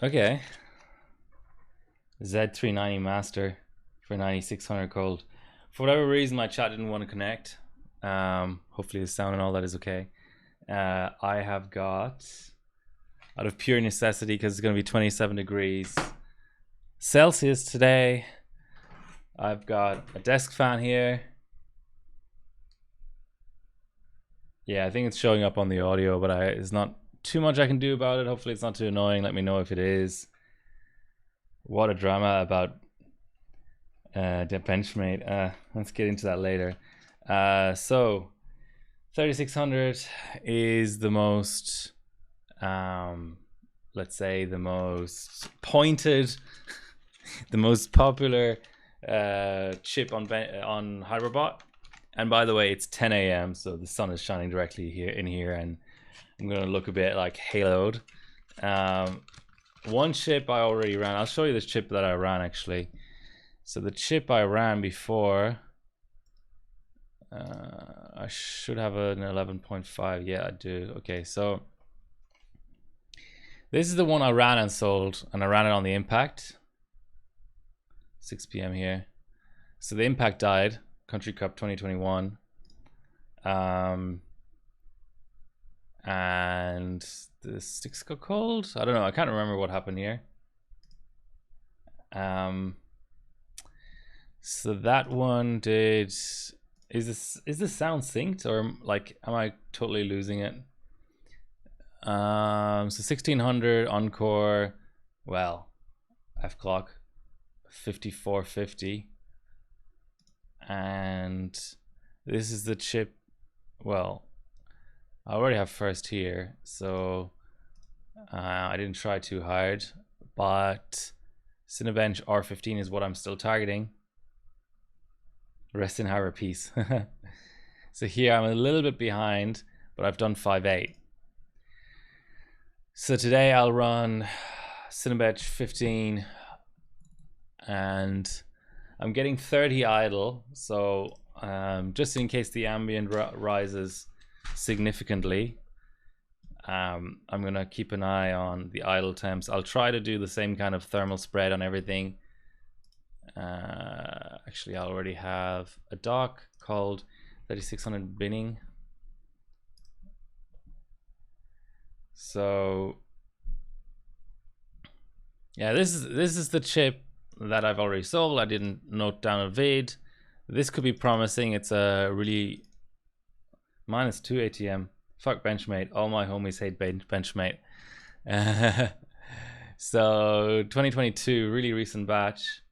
Okay. Z390 Master for 9600 cold. For whatever reason, my chat didn't want to connect. Hopefully the sound and all that is okay. I have got, out of pure necessity, because it's going to be 27 degrees Celsius today, I've got a desk fan here. Yeah, I think it's showing up on the audio, but there's not too much I can do about it. Hopefully it's not too annoying. Let me know if it is. What a drama about the Benchmate. Let's get into that later. So 3600 is the most, let's say, the most pointed, the most popular chip on HyperBot. And by the way, it's 10 a.m. so the sun is shining directly here, and I'm gonna look a bit like haloed. One chip I already ran. I'll show you this chip that I ran actually. So the chip I ran before, I should have an 11.5. Yeah, I do. Okay, so this is the one I ran and sold, and I ran it on the Impact. 6 p.m. here. So the Impact died. Country Cup 2021. And the sticks got cold. I don't know. I can't remember what happened here. So that one did. Is this sound synced, or like am I totally losing it? So 1600 Encore. Well, F clock 5450. And this is the chip. Well, I already have first here, so I didn't try too hard, but Cinebench R15 is what I'm still targeting. Rest in higher peace. So here I'm a little bit behind, but I've done 5.8. So today I'll run Cinebench 15, and I'm getting 30 idle, so just in case the ambient rises significantly, I'm gonna keep an eye on the idle temps. I'll try to do the same kind of thermal spread on everything. Actually, I already have a dock called 3600 binning. So yeah, this is the chip that I've already sold. I didn't note down a vid. This could be promising. It's a really -2 ATM. Fuck Benchmate. All my homies hate Benchmate. So 2022, really recent batch.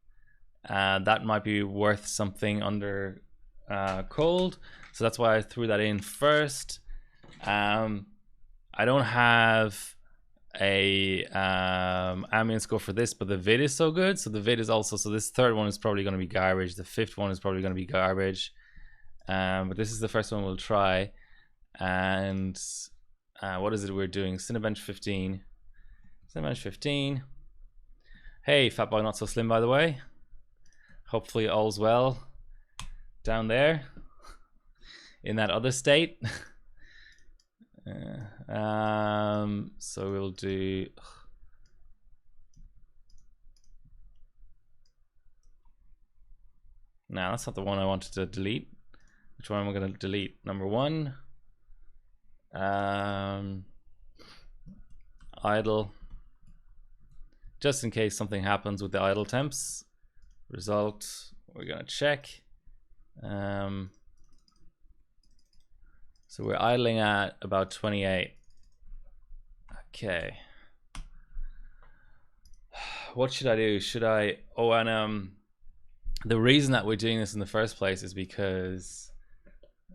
That might be worth something under cold. So that's why I threw that in first. I don't have a ambient score for this, but the vid is so good. So the vid is also, so this third one is probably going to be garbage. The fifth one is probably going to be garbage. But this is the first one we'll try. And what is it we're doing? Cinebench 15. Cinebench 15. Hey, Fatboy Not So Slim, by the way. Hopefully all's well down there in that other state. So we'll do. Now that's not the one I wanted to delete. Which one am I going to delete? Number 1. Idle. Just in case something happens with the idle temps. Result. We're going to check. So we're idling at about 28. Okay. What should I do? Should I? Oh, and the reason that we're doing this in the first place is because,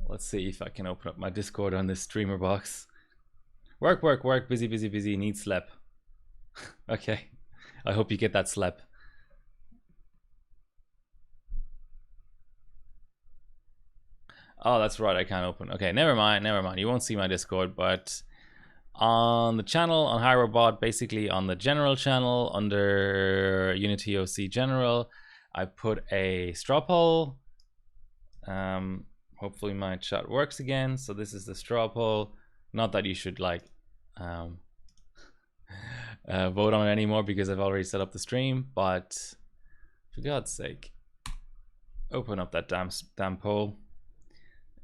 let's see if I can open up my Discord on this streamer box. Work, work, work. Busy, busy, busy. Need slep. Okay. I hope you get that slep. Oh, that's right. I can't open. Okay, never mind. Never mind. You won't see my Discord, but on the channel, on HyperBot, basically on the general channel under Unity OC General, I put a straw poll. Hopefully my chat works again. So this is the straw poll. Not that you should like vote on it anymore because I've already set up the stream. But for God's sake, open up that damn poll.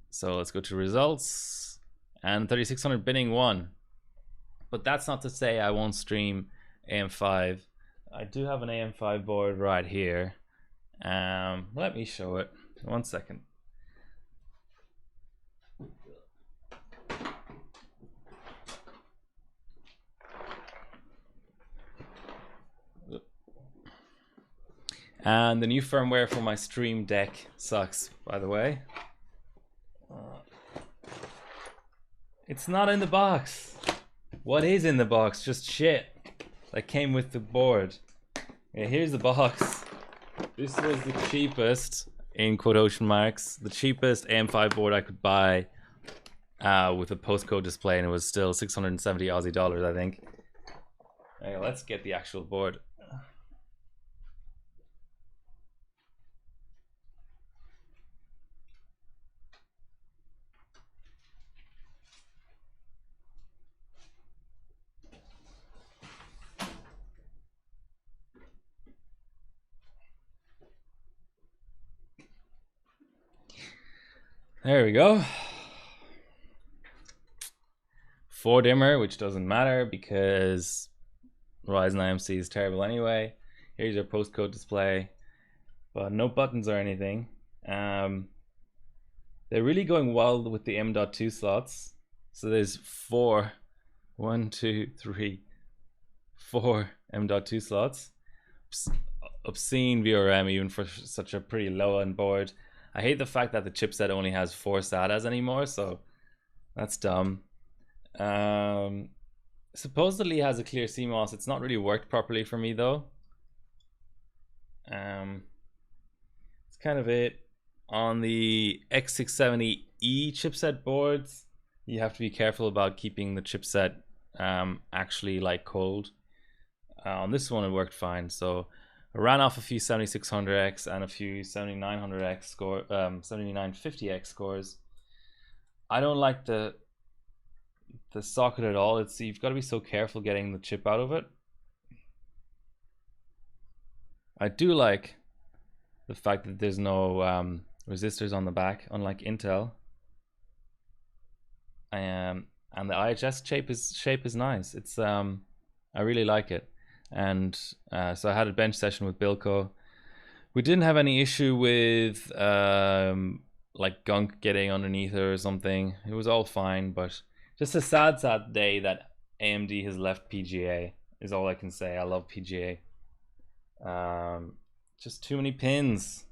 So let's go to results, and 3600 bidding won. But that's not to say I won't stream AM5. I do have an AM5 board right here. Let me show it. 1 second. And the new firmware for my stream deck sucks, by the way. It's not in the box. What is in the box? Just shit that came with the board. Okay, here's the box. This was the cheapest, in quotation marks, the cheapest AM5 board I could buy with a postcode display, and it was still 670 Aussie dollars, I think. Okay, let's get the actual board. There we go. 4 dimmer, which doesn't matter because Ryzen IMC is terrible anyway. Here's your postcode display, but no buttons or anything. They're really going well with the M.2 slots. So there's 4 M.2 slots. Obscene VRM even for such a pretty low end board. I hate the fact that the chipset only has 4 SATAs anymore, so that's dumb. Supposedly has a clear CMOS. It's not really worked properly for me though. It's kind of it. On the X670E chipset boards, you have to be careful about keeping the chipset actually like cold. On this one it worked fine, so I ran off a few 7600X and a few 7900X score, 7950X scores. I don't like the socket at all. You've got to be so careful getting the chip out of it. I do like the fact that there's no resistors on the back, unlike Intel. And the IHS shape is nice. It's I really like it. And so I had a bench session with Bilko. We didn't have any issue with like gunk getting underneath it or something. It was all fine, but just a sad day that AMD has left PGA is all I can say. I love PGA. Just too many pins.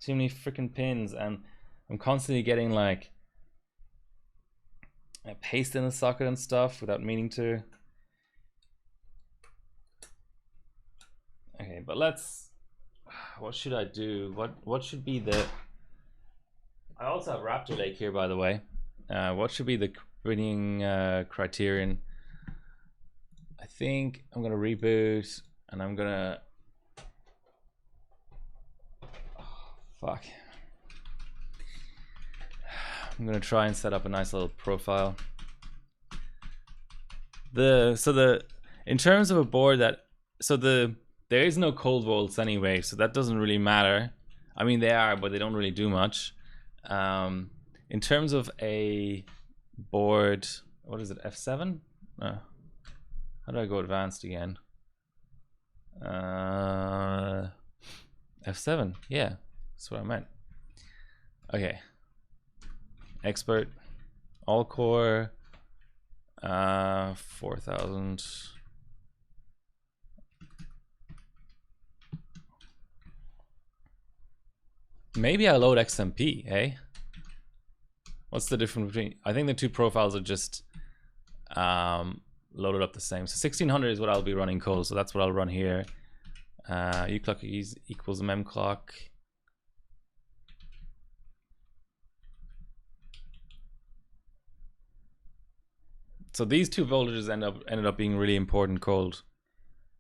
Too many freaking pins, and I'm constantly getting like paste in the socket and stuff without meaning to. Okay, but what should I do? What should be the, I also have Raptor Lake here, by the way. What should be the winning criterion? I think I'm gonna reboot, and I'm gonna, fuck. I'm gonna try and set up a nice little profile. In terms of a board that, there is no cold volts anyway, so that doesn't really matter. I mean, they are, but they don't really do much. In terms of a board, what is it, F7? How do I go advanced again? F7, yeah, that's what I meant. Okay. Expert, all core, 4000. Maybe I load XMP, eh? What's the difference between? I think the two profiles are just loaded up the same. So 1600 is what I'll be running cold, so that's what I'll run here. Uclock equals memclock. So these two voltages ended up being really important cold.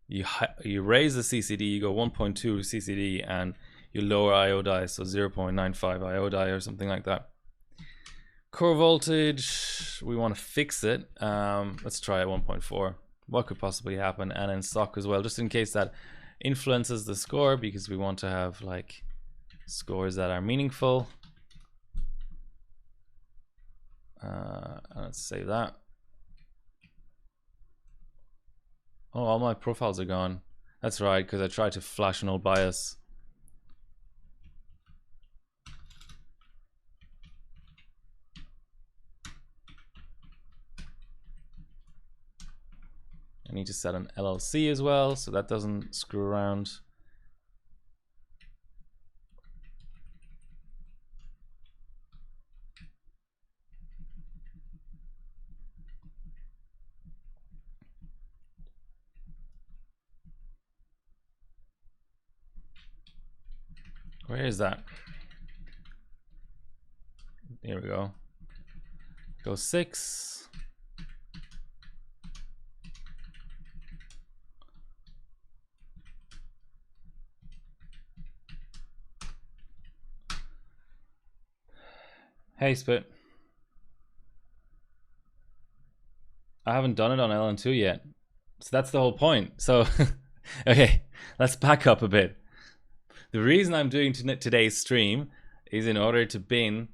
You raise the CCD, you go 1.2 CCD, and you lower IO die, so 0.95 IO die or something like that. Core voltage, we want to fix it. Let's try at 1.4. what could possibly happen, and in stock as well, just in case that influences the score, because we want to have like scores that are meaningful. Let's save that. Oh, all my profiles are gone. That's right, because I tried to flash an old bias. I need to set an LLC as well, so that doesn't screw around. Where is that? Here we go. Go 6. Hey, Spit. I haven't done it on LN2 yet. So that's the whole point. So, okay, let's back up a bit. The reason I'm doing today's stream is in order to bin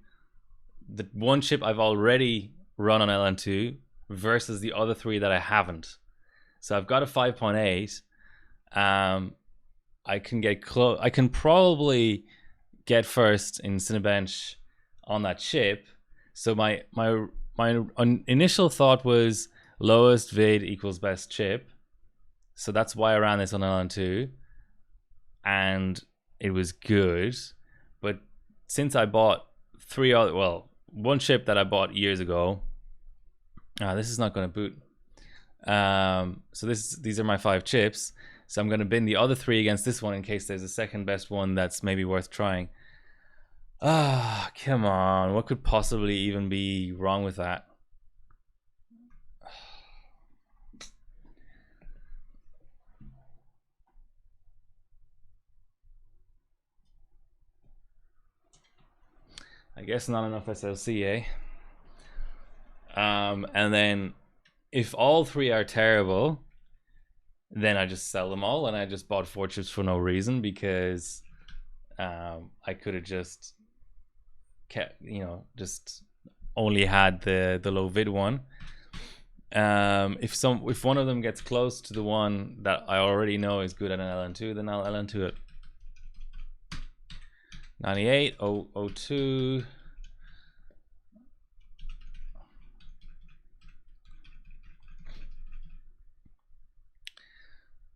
the one chip I've already run on LN2 versus the other 3 that I haven't. So I've got a 5.8. I can get close. I can probably get first in Cinebench on that chip. So my initial thought was lowest vid equals best chip. So that's why I ran this on LN2, and it was good. But since I bought 3 other, well, one chip that I bought years ago, this is not going to boot. So these are my 5 chips. So I'm going to bin the other 3 against this one in case there's a second best one that's maybe worth trying. Ah, come on. What could possibly even be wrong with that? I guess not enough SLC, eh? And then if all 3 are terrible, then I just sell them all, and I just bought 4 chips for no reason, because I could have just kept, just only had the low vid one. If one of them gets close to the one that I already know is good at an LN2, then I'll LN2 it. 98, 002.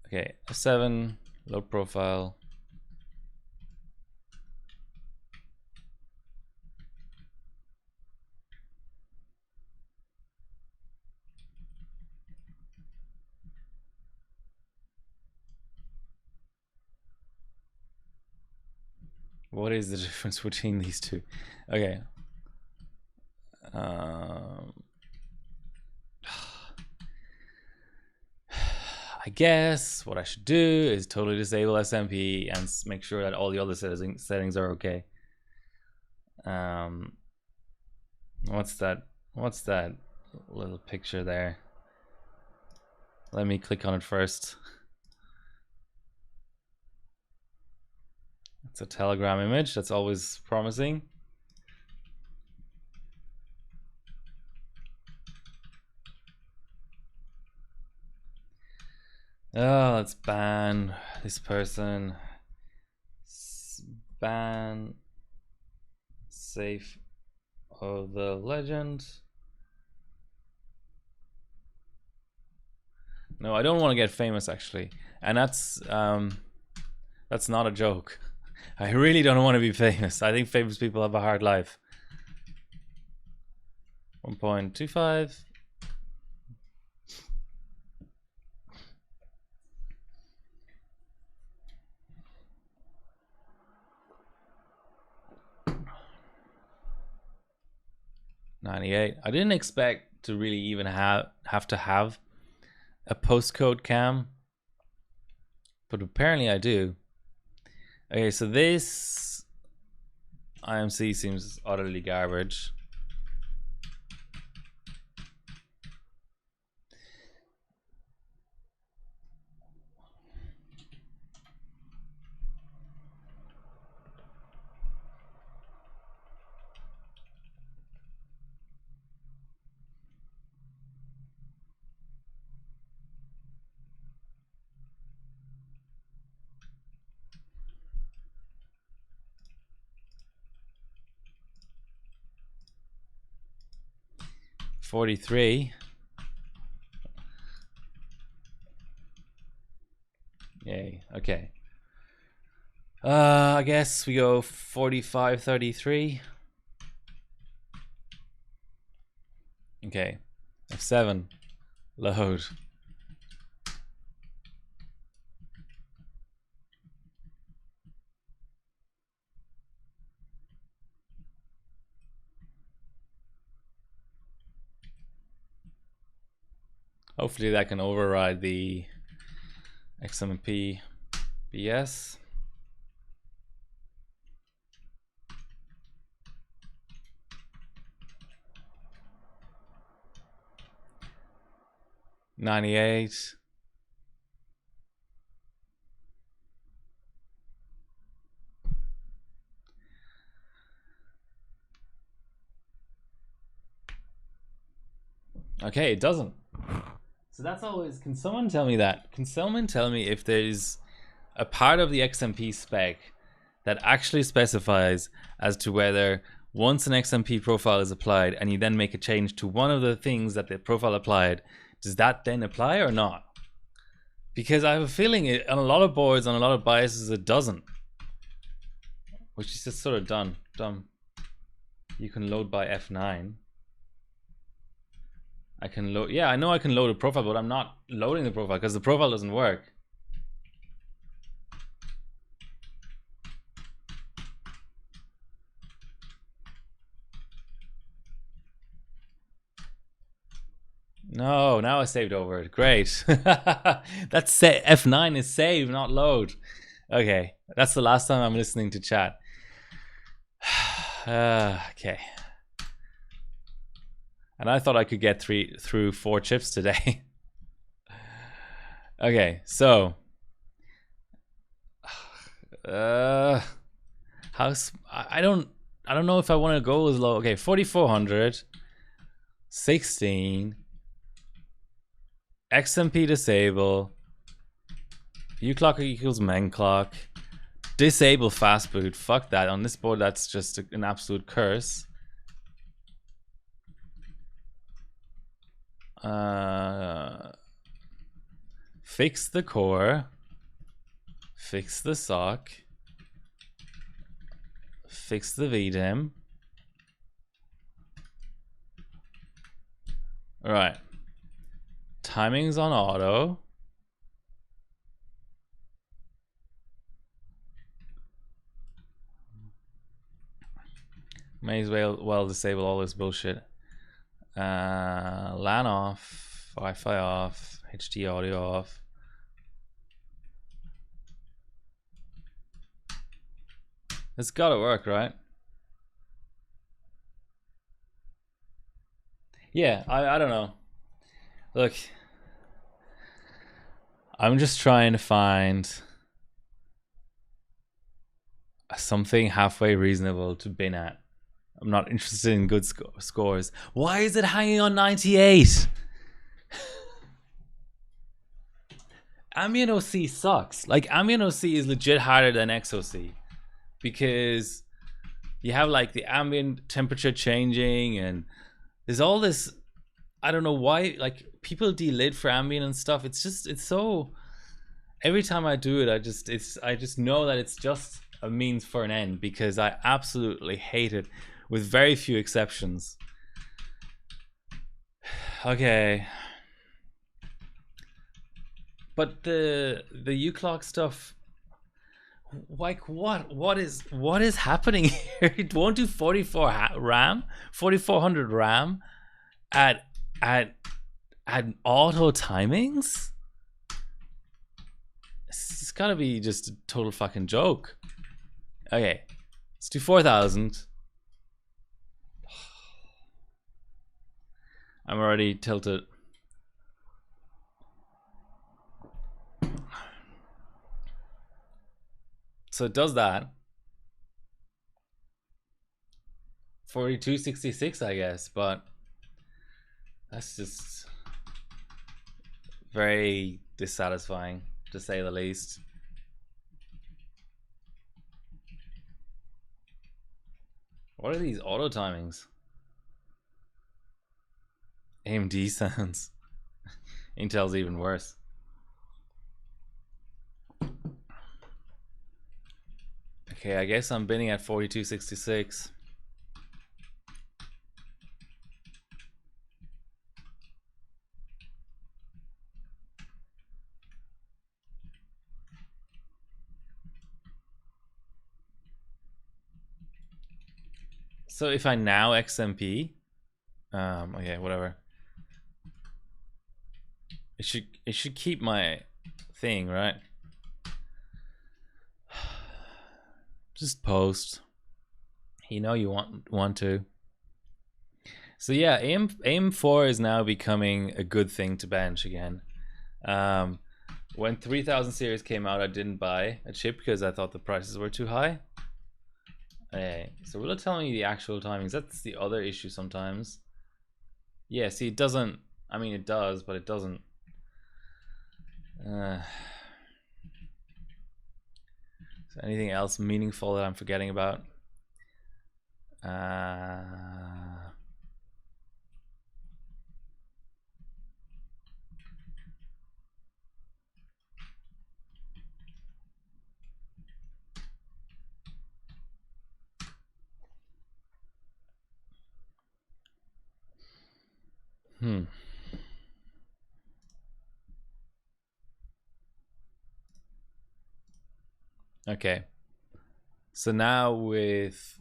Okay, a 7, low profile. What is the difference between these two? Okay. I guess what I should do is totally disable SMP and make sure that all the other settings are okay. What's that little picture there? Let me click on it first. It's a Telegram image. That's always promising. Oh, let's ban this person. Ban safe of the legend. No, I don't want to get famous, actually, and that's not a joke. I really don't want to be famous. I think famous people have a hard life. 1.25. $98. I didn't expect to really even have to have a postcode cam, but apparently I do. Okay, so this IMC seems utterly garbage. 43. Yay. Okay. I guess we go 45, 33. Okay. F7. Load. Hopefully that can override the XMP BS. $98. Okay, it doesn't. So that's always, can someone tell me that? Can someone tell me if there's a part of the XMP spec that actually specifies as to whether once an XMP profile is applied and you then make a change to one of the things that the profile applied, does that then apply or not? Because I have a feeling it, on a lot of boards, on a lot of biases, it doesn't. Which is just sort of dumb. You can load by F9. I can load, yeah, I know I can load a profile, but I'm not loading the profile because the profile doesn't work. No, now I saved over it. Great. That's F9 is save, not load. Okay, that's the last time I'm listening to chat. Okay. And I thought I could get through 4 chips today. Okay, so I don't know if I want to go as low. Okay, 4400, 16, XMP disable, uClock equals menclock, disable fast boot. Fuck that. On this board, that's just an absolute curse. Fix the core, fix the sock, fix the VDIM. All right, timing's on auto. May as well disable all this bullshit. LAN off, Wi-Fi off, HD audio off. It's gotta work, right? Yeah, I don't know. Look, I'm just trying to find something halfway reasonable to bin at. I'm not interested in good scores. Why is it hanging on 98? Ambient OC sucks. Like, Ambient OC is legit harder than XOC because you have like the ambient temperature changing and there's all this, I don't know why, like people delid for ambient and stuff. It's so, every time I do it, I just know that it's just a means for an end because I absolutely hate it with very few exceptions. Okay. But the uClock stuff, like what is happening here? It won't do 4400 RAM at auto timings. It's gotta be just a total fucking joke. Okay, let's do 4000. I'm already tilted. So it does that. 4266, I guess, but that's just very dissatisfying, to say the least. What are these auto timings? AMD sounds. Intel's even worse. Okay, I guess I'm bidding at 42.66. So if I now XMP, okay, whatever. It should keep my thing, right? Just post. You know you want to. So yeah, AIM4 is now becoming a good thing to bench again. When 3000 series came out, I didn't buy a chip because I thought the prices were too high. Okay, so will it tell me the actual timings? That's the other issue sometimes. Yeah, see, it doesn't. I mean, it does, but it doesn't. So anything else meaningful that I'm forgetting about? Okay. So now with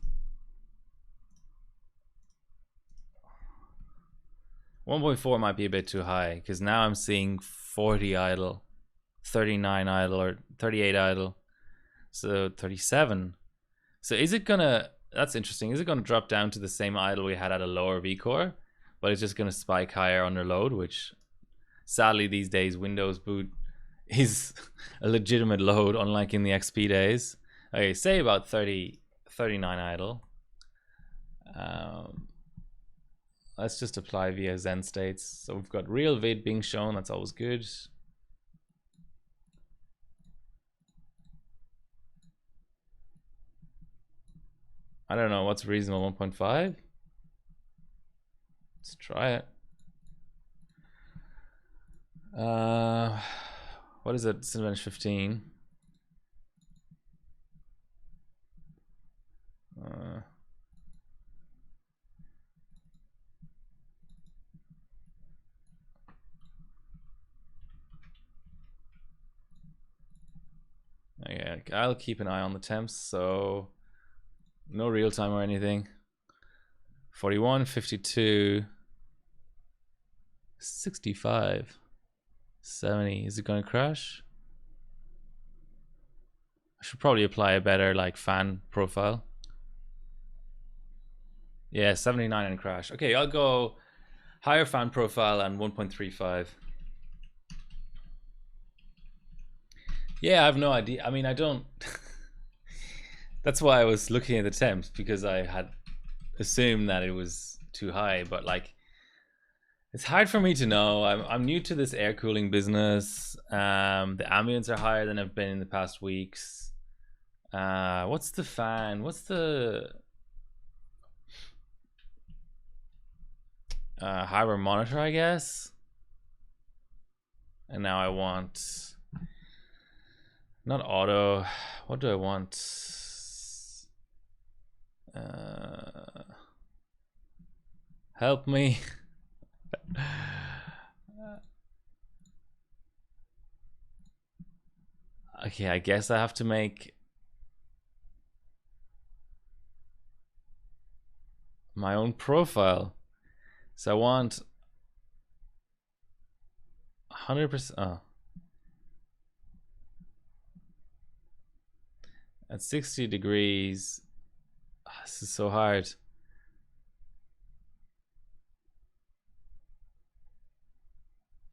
1.4 might be a bit too high because now I'm seeing 40 idle, 39 idle, or 38 idle. So 37. So is it gonna, that's interesting. Is it gonna drop down to the same idle we had at a lower vCore, but it's just gonna spike higher under load, which sadly these days Windows boot is a legitimate load, unlike in the XP days. Okay, say about 30, 39 idle. Let's just apply via Zen states. So we've got real vid being shown, that's always good. I don't know, what's reasonable, 1.5? Let's try it. What is it? Cinebench 15. Okay, I'll keep an eye on the temps, so no real time or anything. 41, 52, 65, 70. Is it going to crash? I should probably apply a better like fan profile. Yeah, 79 and crash. Okay, I'll go higher fan profile and 1.35. Yeah, I have no idea. I mean, I don't. That's why I was looking at the temps, because I had assumed that it was too high, but like it's hard for me to know. I'm new to this air cooling business. The ambience are higher than I've been in the past weeks. What's the fan? What's the hardware monitor, I guess? And now I want not auto. What do I want? Help me. Okay, I guess I have to make my own profile. So I want 100%. Oh. At 60 degrees. Oh, this is so hard.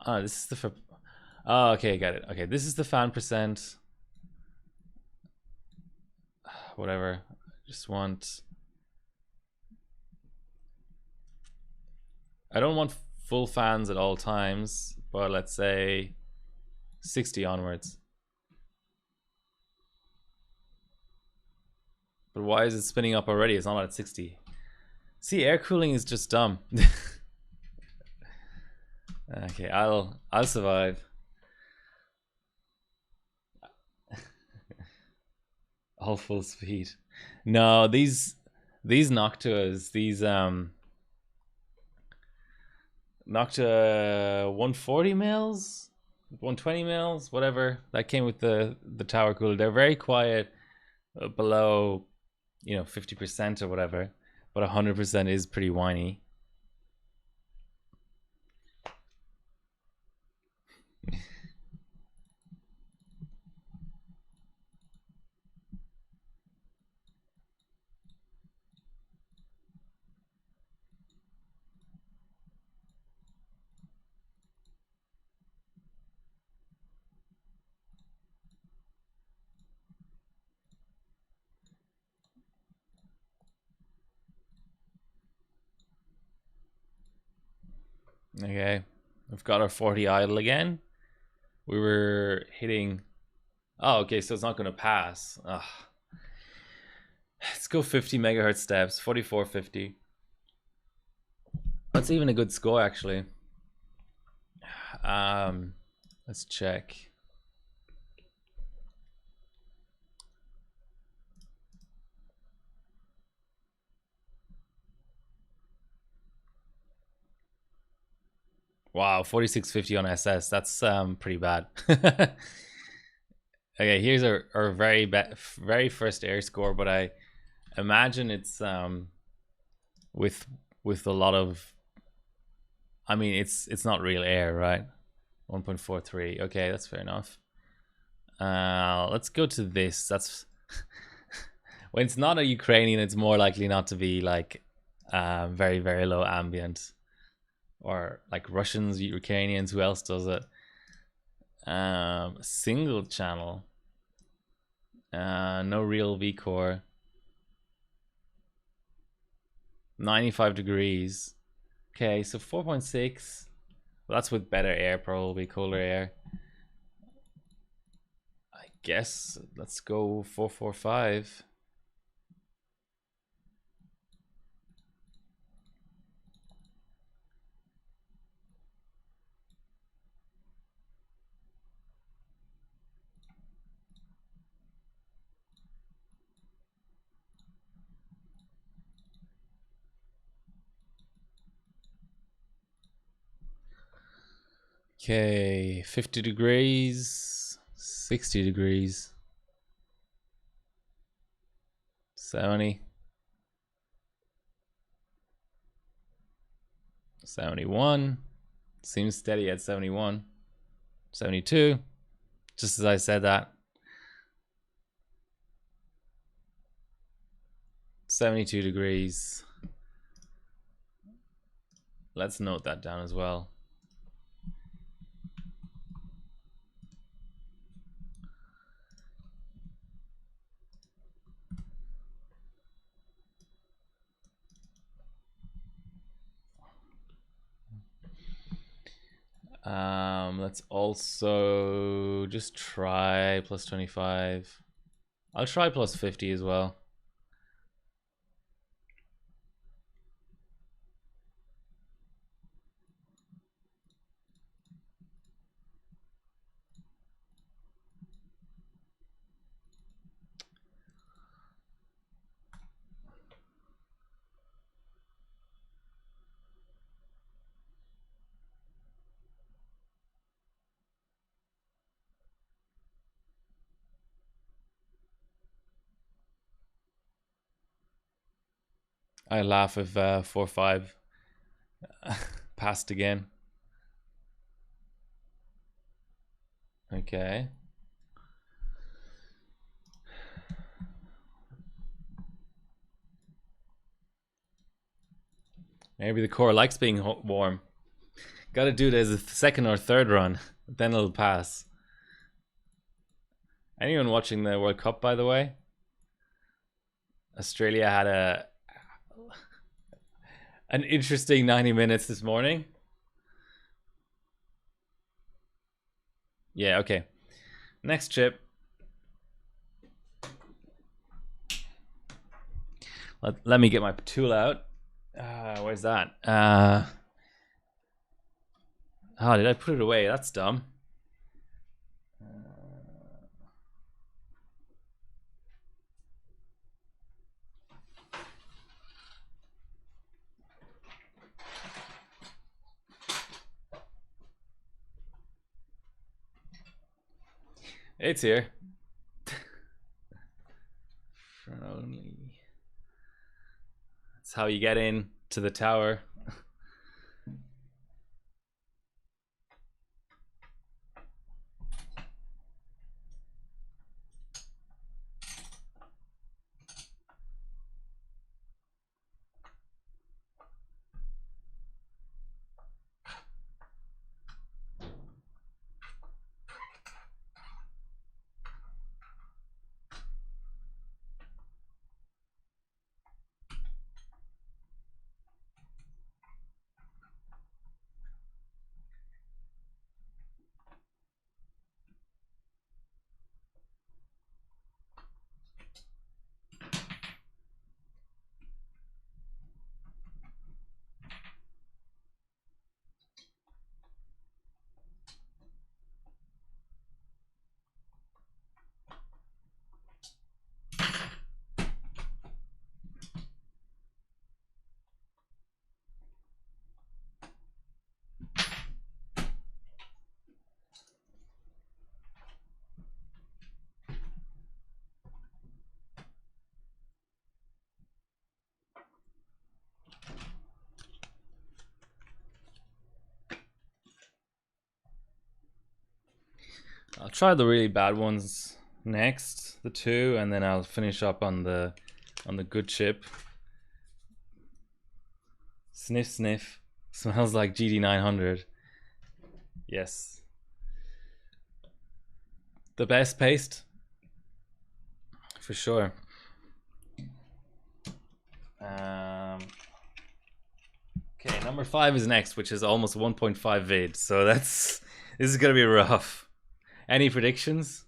Oh, this is the. Oh, okay, got it. Okay, this is the fan percent. Whatever. Just want. I don't want full fans at all times, but let's say 60 onwards. But why is it spinning up already? It's not at 60. See, air cooling is just dumb. Okay, I'll survive. All full speed. No, these Noctuas, these Noctua 140 mils, 120 mils, whatever that came with the tower cooler. They're very quiet below, 50% or whatever, but 100% is pretty whiny. Okay, we've got our 40 idle again. We were hitting. Oh, okay, so it's not going to pass. Ugh. Let's go 50 megahertz steps, 4450. That's even a good score, actually. Let's check. Wow, 4650 on SS. That's pretty bad. Okay, here's our very first air score, but I imagine it's with a lot of. I mean, it's not real air, right? 1.43. Okay, that's fair enough. Let's go to this. That's when it's not a Ukrainian, it's more likely not to be like very, very low ambient, or like Russians, Ukrainians. Who else does it? Single channel. No real V-core. 95 degrees. Okay, so 4.6. Well, that's with better air, probably cooler air. I guess let's go 445. Okay, 50 degrees, 60 degrees, 70, 71, seems steady at 71, 72, just as I said that. 72 degrees. Let's note that down as well. Let's also just try plus 25. I'll try plus 50 as well. I laugh if 4-5 passed again. Okay. Maybe the core likes being warm. Got to do it as a second or third run, then it'll pass. Anyone watching the World Cup, by the way? Australia had an interesting 90 minutes this morning. Yeah, okay. Next chip. Let me get my tool out. Where's that? Oh, did I put it away? That's dumb. It's here. Only. That's how you get in to the tower. I'll try the really bad ones next, the 2, and then I'll finish up on the good chip. Sniff, sniff. Smells like GD900. Yes. The best paste, for sure. Okay, number 5 is next, which is almost 1.5 vid. So this is gonna be rough. Any predictions?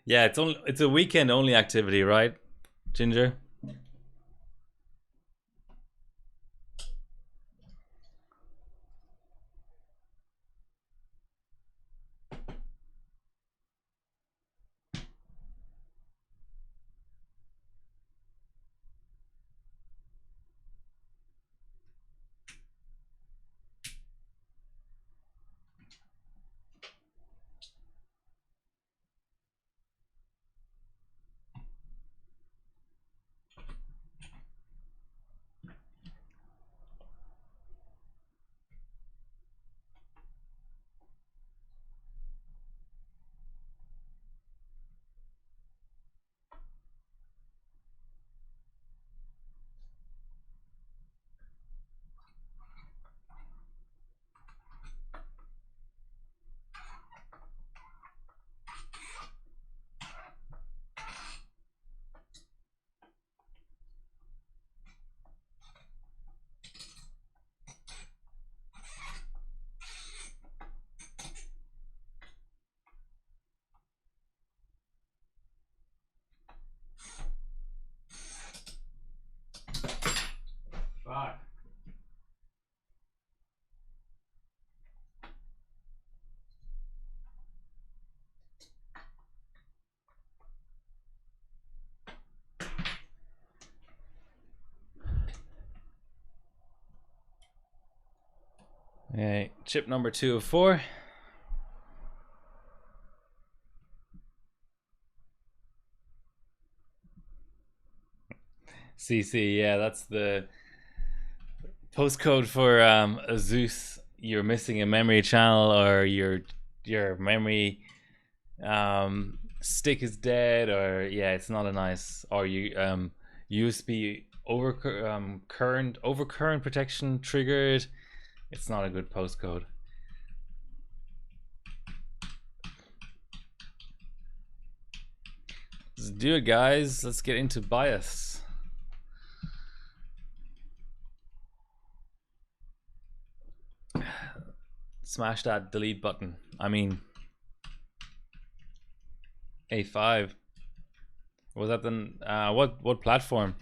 Yeah, it's a weekend only activity, right, Ginger? Fuck. Okay, chip number 2 of 4. CC, yeah, that's the postcode for a Zeus. You're missing a memory channel, or your memory stick is dead, or yeah, it's not a nice, or you USB overcurrent protection triggered. It's not a good postcode. Let's do it, guys. Let's get into bias. Smash that delete button. I mean, A5. Was that the what platform?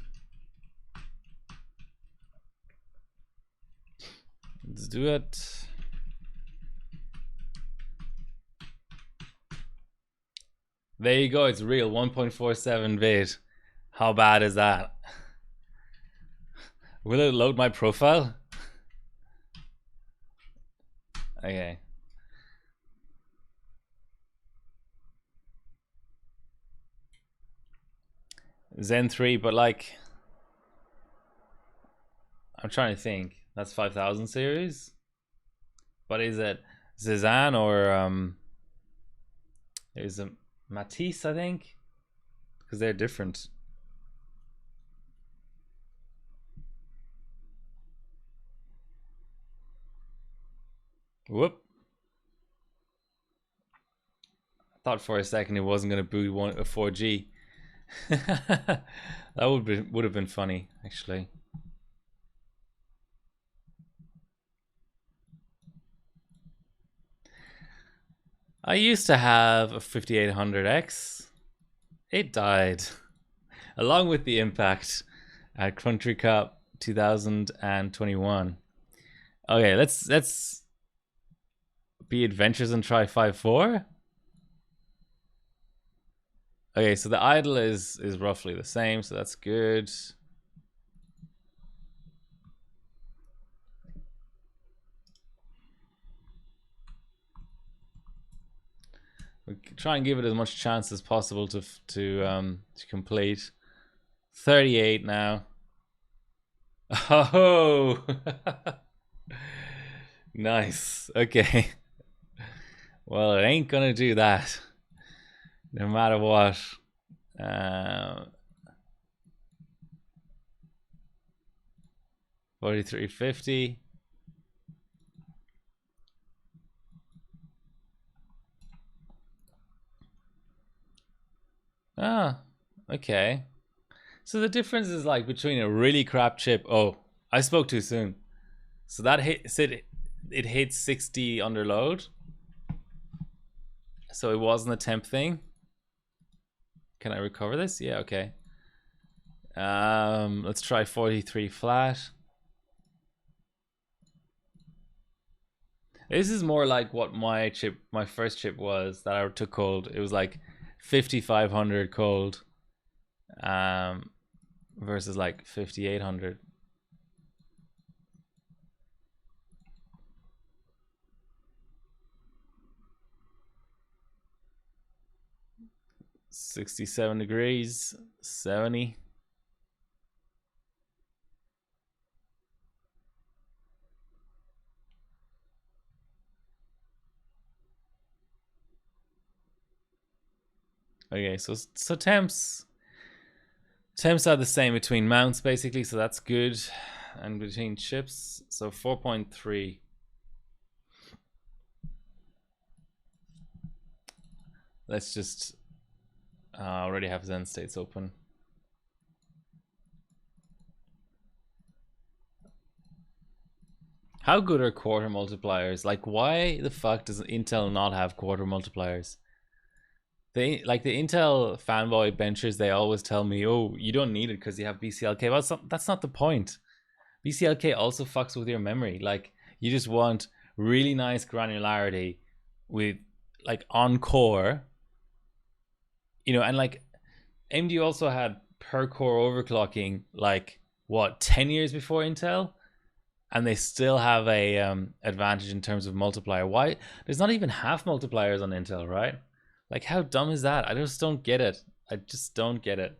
Let's do it. There you go, it's real, 1.47 bit. How bad is that? Will it load my profile? Okay. Zen 3, but like, I'm trying to think. That's 5000 series? But is it Cezanne or is it Matisse, I think? Because they're different. Whoop. I thought for a second it wasn't going to boot a 4G. That would have been funny, actually. I used to have a 5800X. It died, along with the Impact at Country Cup 2021. Okay, let's be adventurous and try 5.4. Okay, so the idle is roughly the same, so that's good. We try and give it as much chance as possible to complete. 38 now. Oh, nice. Okay. Well, it ain't gonna do that, no matter what. 4350. Ah, okay. So the difference is like between a really crap chip. Oh, I spoke too soon. So that it hit 60 under load. So it wasn't a temp thing. Can I recover this? Yeah, okay. Let's try 43 flat. This is more like what my first chip was that I took cold. It was like 5500 cold. Versus like 5800. $67 degrees, 70. Okay, so temps are the same between mounts basically, so that's good, and between chips, so 4.3. Let's just already have Zen states open. How good are quarter multipliers? Like, why the fuck does Intel not have quarter multipliers? They like the Intel fanboy benchers. They always tell me, "Oh, you don't need it because you have BCLK." Well, that's not the point. BCLK also fucks with your memory. Like, you just want really nice granularity with like on core, and like AMD also had per core overclocking like what 10 years before Intel, and they still have a advantage in terms of multiplier. Why? There's not even half multipliers on Intel, right? Like, how dumb is that? I just don't get it. I just don't get it.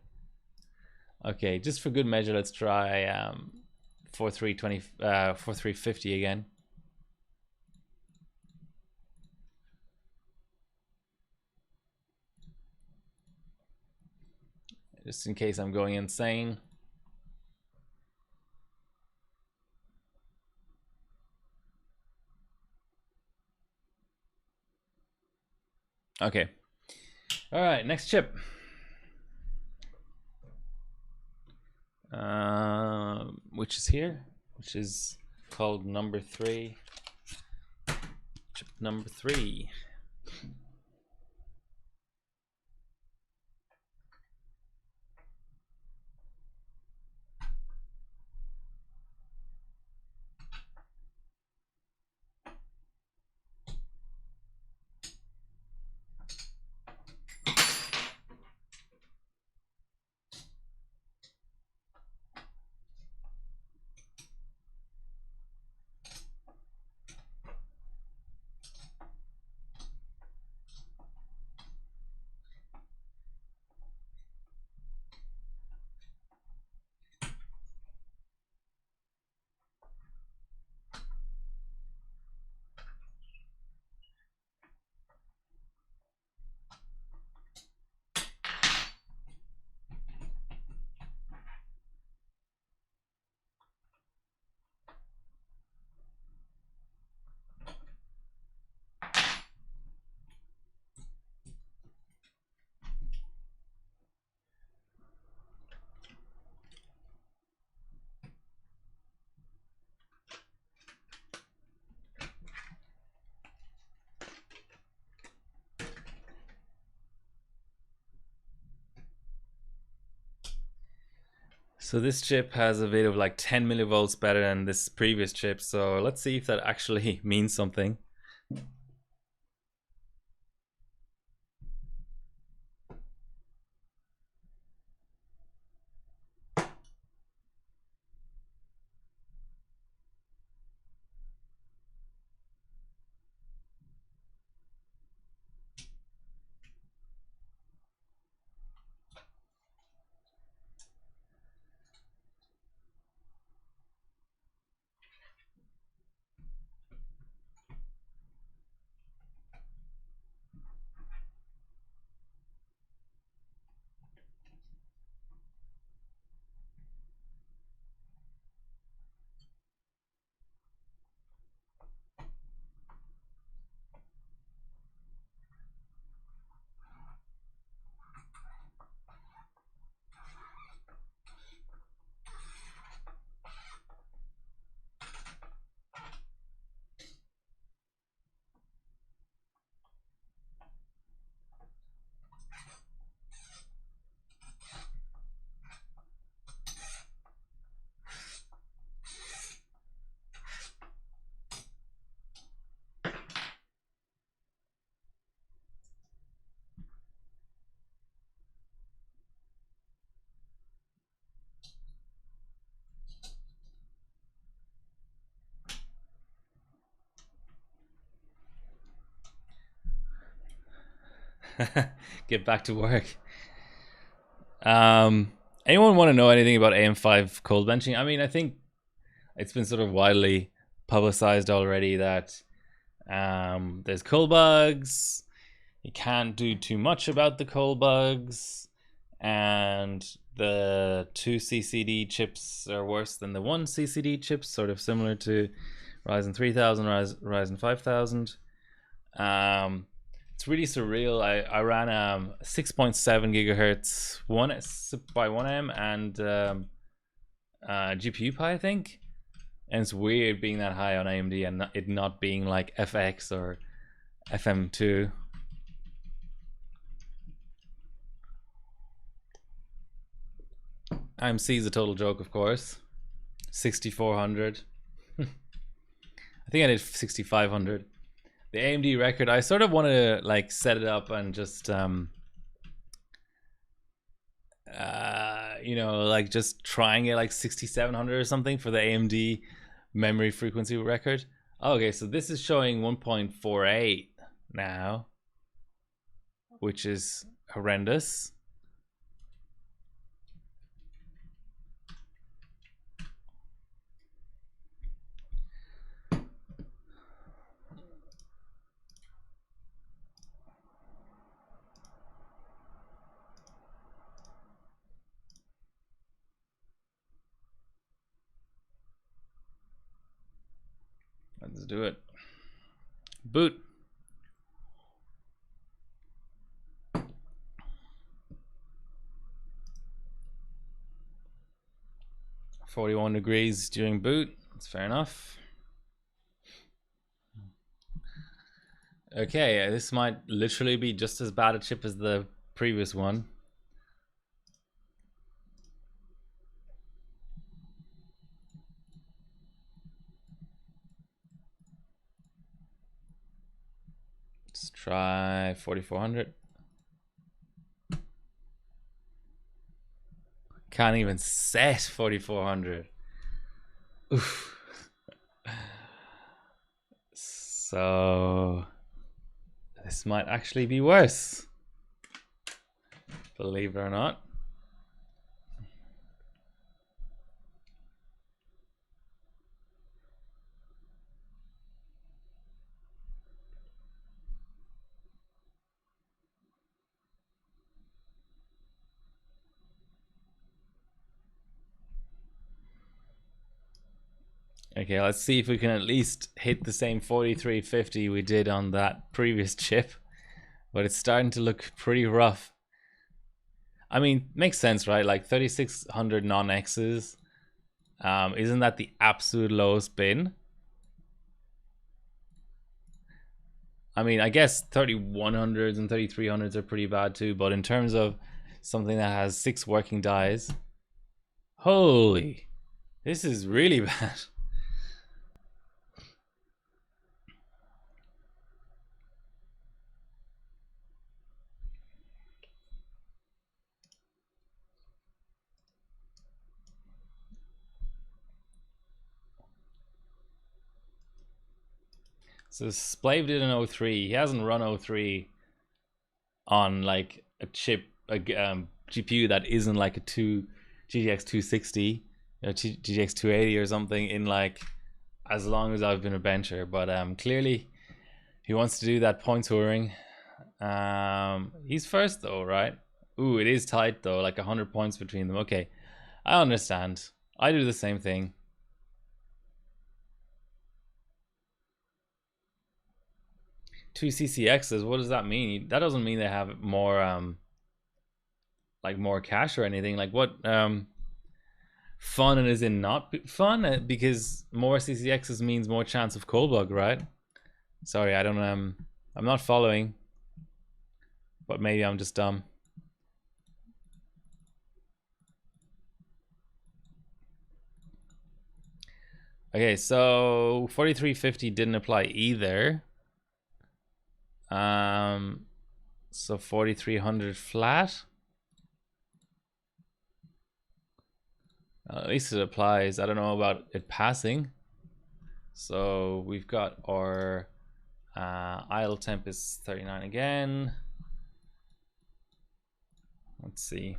Okay, just for good measure, let's try 4350 again. Just in case I'm going insane. Okay. All right, next chip. Which is here, which is called number 3. Chip number 3. So this chip has a bit of like 10 millivolts better than this previous chip. So let's see if that actually means something. Get back to work. Anyone want to know anything about AM5 cold benching? I mean, I think it's been sort of widely publicized already that there's cold bugs. You can't do too much about the cold bugs, and the 2 CCD chips are worse than the 1 CCD chips, sort of similar to Ryzen 3000, Ryzen 5000. It's really surreal. I ran 6.7 gigahertz 1x1M and GPU Pi, I think, and it's weird being that high on AMD and it not being like FX or FM2. AMC is a total joke, of course. 6400. I think I did 6500. The AMD record, I sort of want to like set it up and just you know, like just trying it like 6700 or something for the AMD memory frequency record. Okay, so this is showing 1.48 now, which is horrendous. Let's do it. Boot. .41 degrees during boot. That's fair enough. Okay, this might literally be just as bad a chip as the previous one. Let's try 4400. Can't even set 4400. Oof. So this might actually be worse, believe it or not. Okay, let's see if we can at least hit the same 4350 we did on that previous chip. But it's starting to look pretty rough. I mean, makes sense, right? Like 3600 non-X's. Isn't that the absolute lowest bin? I mean, I guess 3100s and 3300s are pretty bad too. But in terms of something that has 6 working dies, Holy, this is really bad. So Splave did an 03. He hasn't run 03 on like a chip, a GPU that isn't like a GTX 260, GTX 280 or something in like as long as I've been a bencher. But clearly he wants to do that point touring. He's first though, right? Ooh, it is tight though, like 100 points between them. Okay, I understand. I do the same thing. Two CCXs, what does that mean? That doesn't mean they have more like more cash or anything. Like what fun and is in not fun? Because more CCXs means more chance of cold bug, right? Sorry, I don't I'm not following, but maybe I'm just dumb. Okay, so 4350 didn't apply either. So 4300 flat. At least it applies. I don't know about it passing. So we've got our idle temp is 39 again. Let's see.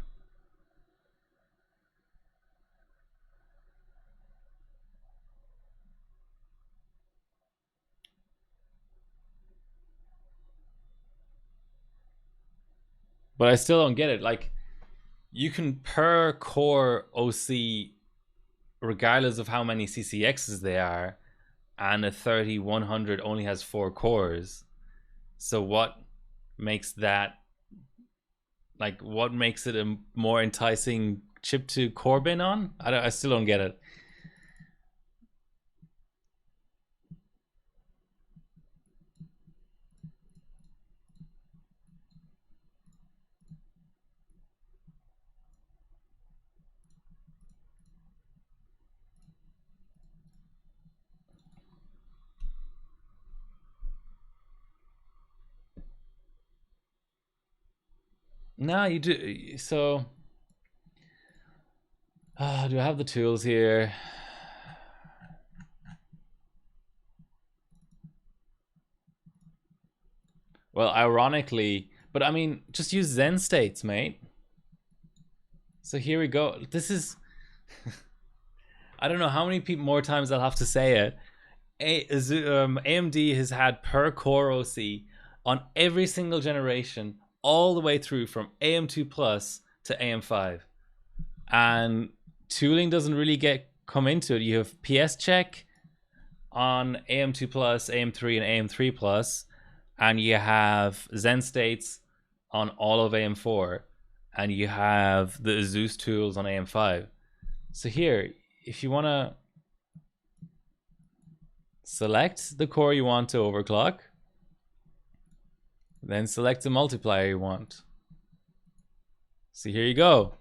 But I still don't get it. Like, you can per core OC regardless of how many CCXs they are, and a 3100 only has 4 cores. So what makes that, like, what makes it a more enticing chip to core bin on? I still don't get it. No, you do. So, do I have the tools here? Well, ironically, but I mean, just use Zen states, mate. So here we go. This is, I don't know how many more times I'll have to say it. AMD has had per core OC on every single generation, all the way through from AM2 Plus to AM5, and tooling doesn't really come into it. You have PS check on AM2 Plus, AM3, and AM3 Plus, and you have Zen states on all of AM4, and you have the Zeus tools on AM5. So here, if you want to select the core you want to overclock, then select the multiplier you want. So here you go.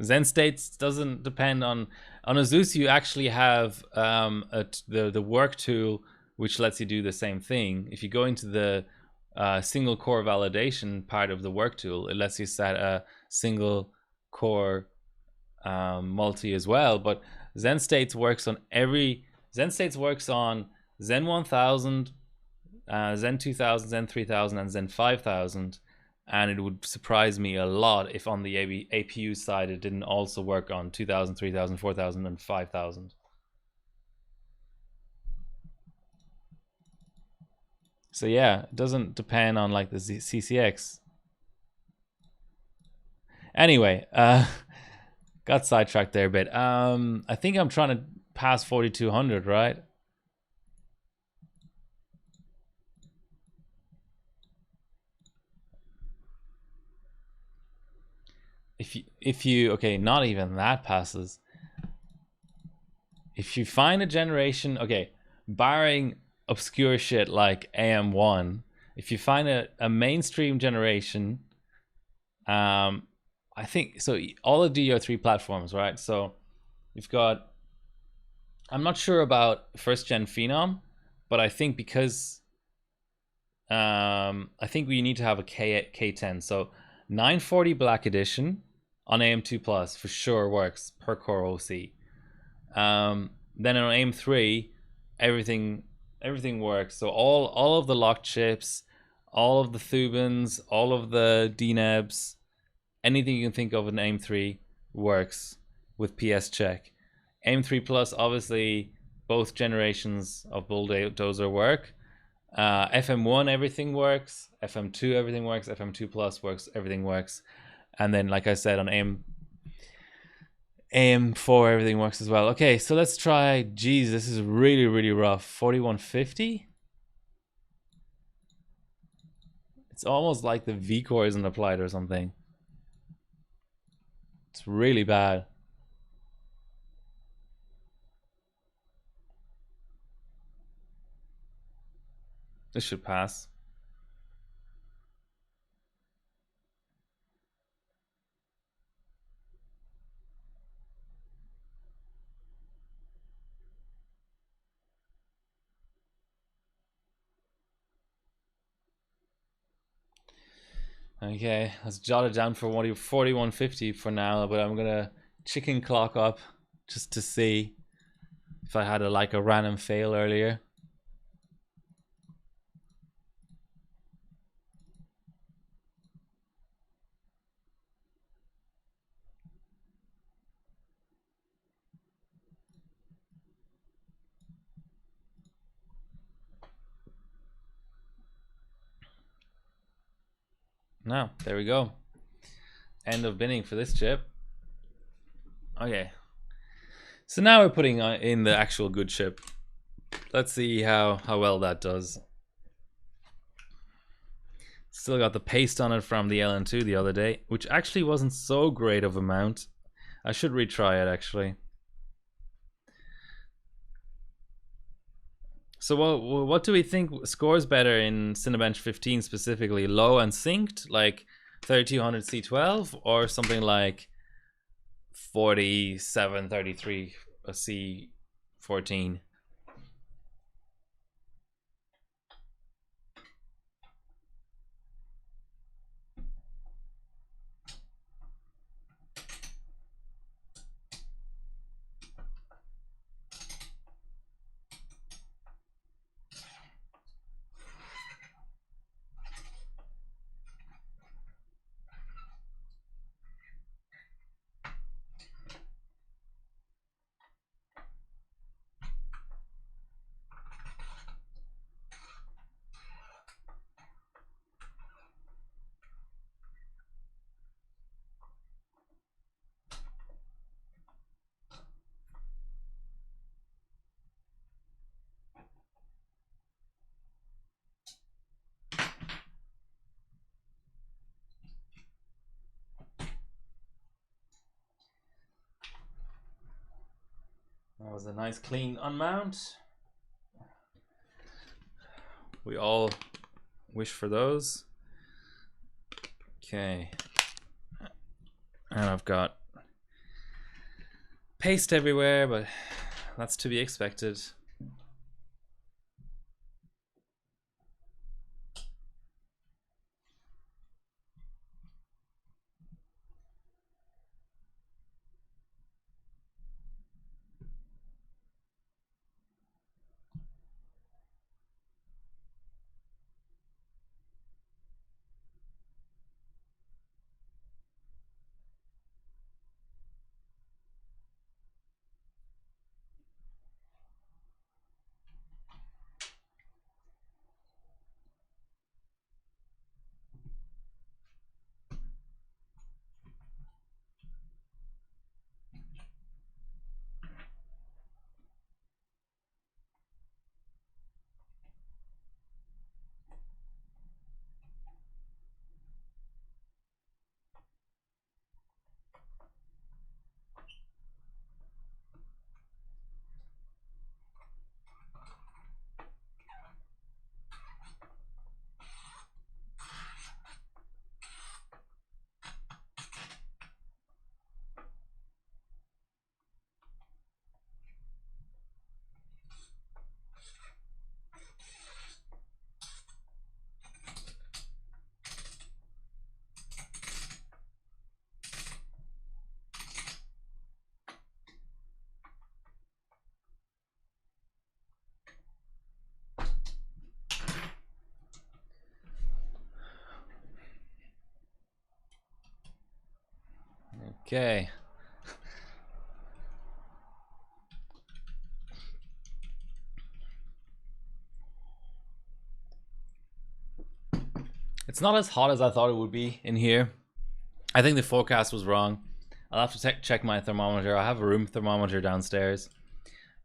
Zen states doesn't depend on a Zeus. You actually have the work tool, which lets you do the same thing. If you go into the single core validation part of the work tool, it lets you set a single core multi as well. But Zen states works on Zen 1000, Zen 2000, Zen 3000, and Zen 5000. And it would surprise me a lot if on the APU side it didn't also work on 2000, 3000, 4000, and 5000. So yeah, it doesn't depend on like the CCX. Anyway, got sidetracked there a bit. I think I'm trying to pass 4200, right? If you okay, not even that passes. If you find a generation, okay, barring obscure shit like AM1, if you find a mainstream generation I think so. All of the 3 platforms, right? So you've got. I'm not sure about first gen Phenom, but I think because I think we need to have a K10. So 940 Black Edition on AM2 Plus for sure works per core OC. Then on AM3, everything works. So all of the lock chips, all of the Thubins, all of the DNEBs, anything you can think of in AM3 works with PS check. AM3 Plus, obviously, both generations of Bulldozer work. FM1, everything works. FM2, everything works. FM2 Plus works. Everything works. And then, like I said, on AM4, everything works as well. Okay, so let's try. Geez, this is really, really rough. 4150. It's almost like the V core isn't applied or something. It's really bad. This should pass. Okay, let's jot it down for 4150 for now, but I'm gonna chicken clock up just to see if I had a random fail earlier. No, there we go. End of binning for this chip. Okay. So now we're putting in the actual good chip. Let's see how well that does. Still got the paste on it from the LN2 the other day, which actually wasn't so great of a mount. I should retry it actually. So what do we think scores better in Cinebench 15 specifically? Low and synced, like 3200 C12, or something like 4733 C14? That was a nice clean unmount. We all wish for those. Okay. And I've got paste everywhere, but that's to be expected. Okay. It's not as hot as I thought it would be in here. I think the forecast was wrong. I'll have to check my thermometer. I have a room thermometer downstairs.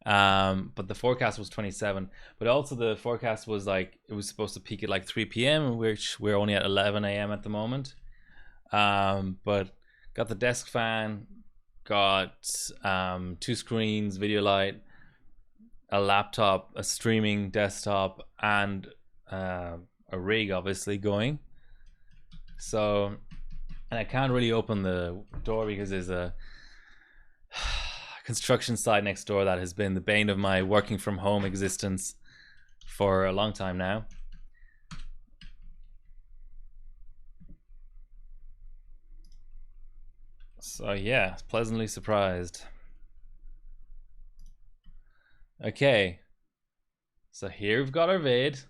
But the forecast was 27. But also the forecast was like, it was supposed to peak at like 3 p.m., which we're only at 11 a.m. at the moment. But got the desk fan, got 2 screens, video light, a laptop, a streaming desktop, and a rig obviously going. So, and I can't really open the door because there's a construction site next door that has been the bane of my working from home existence for a long time now. So yeah, pleasantly surprised. Okay, so here we've got our vid,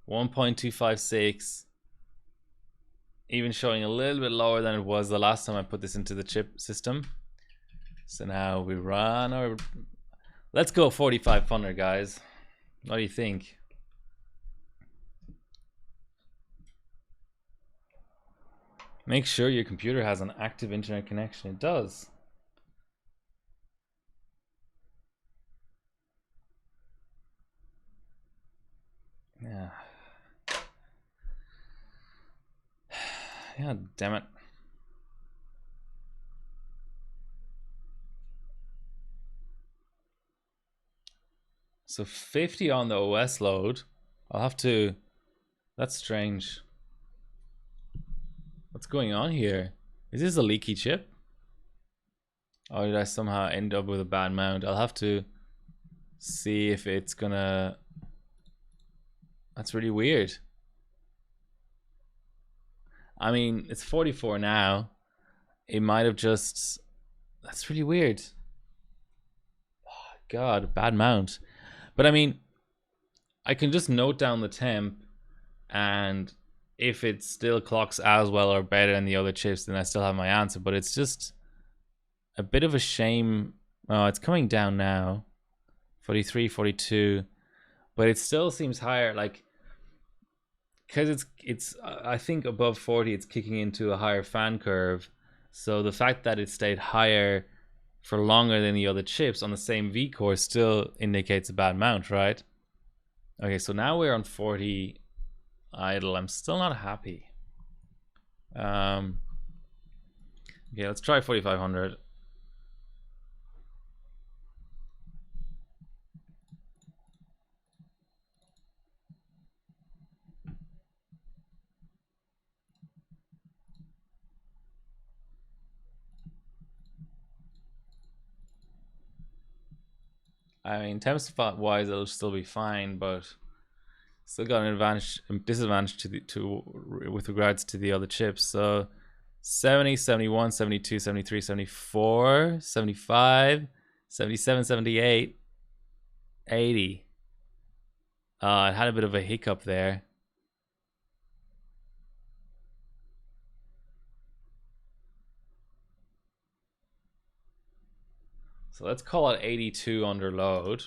1.256, even showing a little bit lower than it was the last time I put this into the chip system. So now we run our, let's go 4500, guys. What do you think? Make sure your computer has an active internet connection. It does. Yeah. Yeah, damn it. So 50 on the OS load. I'll have to, that's strange. What's going on here? Is this a leaky chip? Or did I somehow end up with a bad mount? I'll have to see if it's gonna, that's really weird. I mean, it's 44 now. It might have just, that's really weird. Oh, God, bad mount. But I mean, I can just note down the temp, and if it still clocks as well or better than the other chips, then I still have my answer. But it's just a bit of a shame. Oh, it's coming down now. 43, 42. But it still seems higher, like, because it's I think above 40 it's kicking into a higher fan curve. So the fact that it stayed higher for longer than the other chips on the same V core still indicates a bad mount, right? Okay, so now we're on 40 idle. I'm still not happy. Okay, let's try 4500. I mean, temp spot wise, it'll still be fine, but still got an advantage, disadvantage with regards to the other chips. So 70, 71, 72, 73, 74, 75, 77, 78, 80. It had a bit of a hiccup there. So let's call it 82 under load.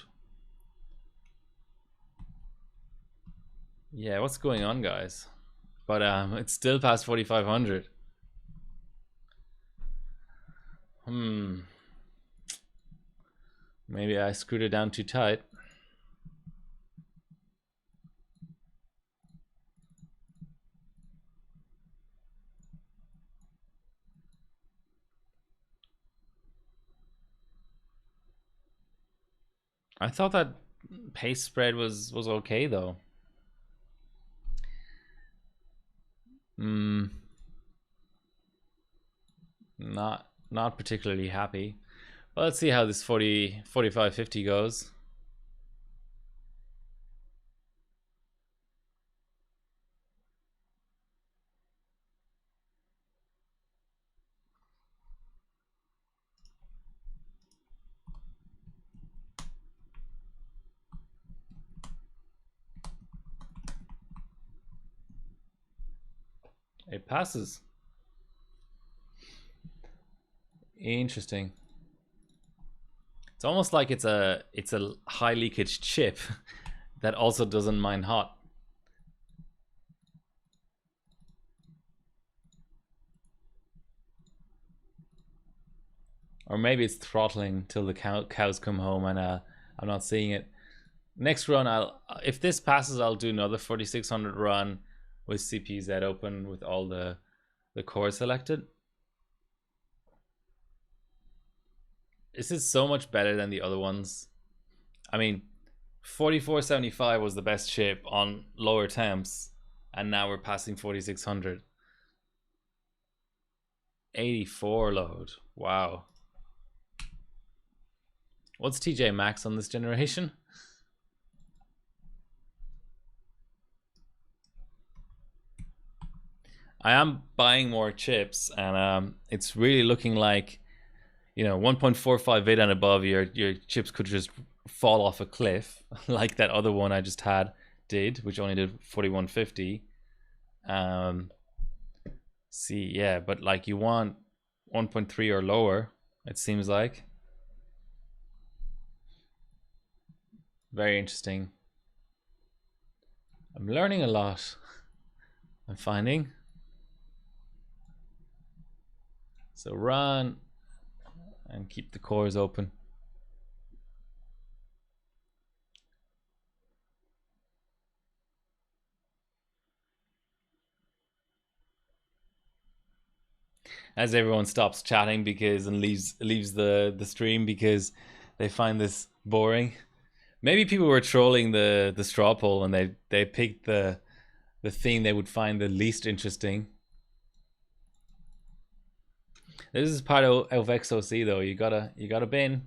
Yeah, what's going on, guys? But it's still past 4500. Maybe I screwed it down too tight. I thought that pace spread was okay though. Not particularly happy. Well, let's see how this 45 50 goes. It passes. Interesting. It's almost like it's a high leakage chip that also doesn't mind hot. Or maybe it's throttling till the cows come home and I'm not seeing it. Next run, if this passes, I'll do another 4600 run with CPZ open with all the cores selected. This is so much better than the other ones. I mean, 4475 was the best chip on lower temps, and now we're passing 4600. 84 load. Wow. What's TJ Maxx on this generation? I am buying more chips, and it's really looking like, you know, 1.45 vid and above, your chips could just fall off a cliff like that other one I just had did, which only did 4150. See, yeah, but like you want 1.3 or lower, it seems like. Very interesting. I'm learning a lot, I'm finding. So run and keep the cores open. As everyone stops chatting because and leaves the stream because they find this boring. Maybe people were trolling the straw poll and they picked the thing they would find the least interesting. This is part of XOC though. You gotta bin.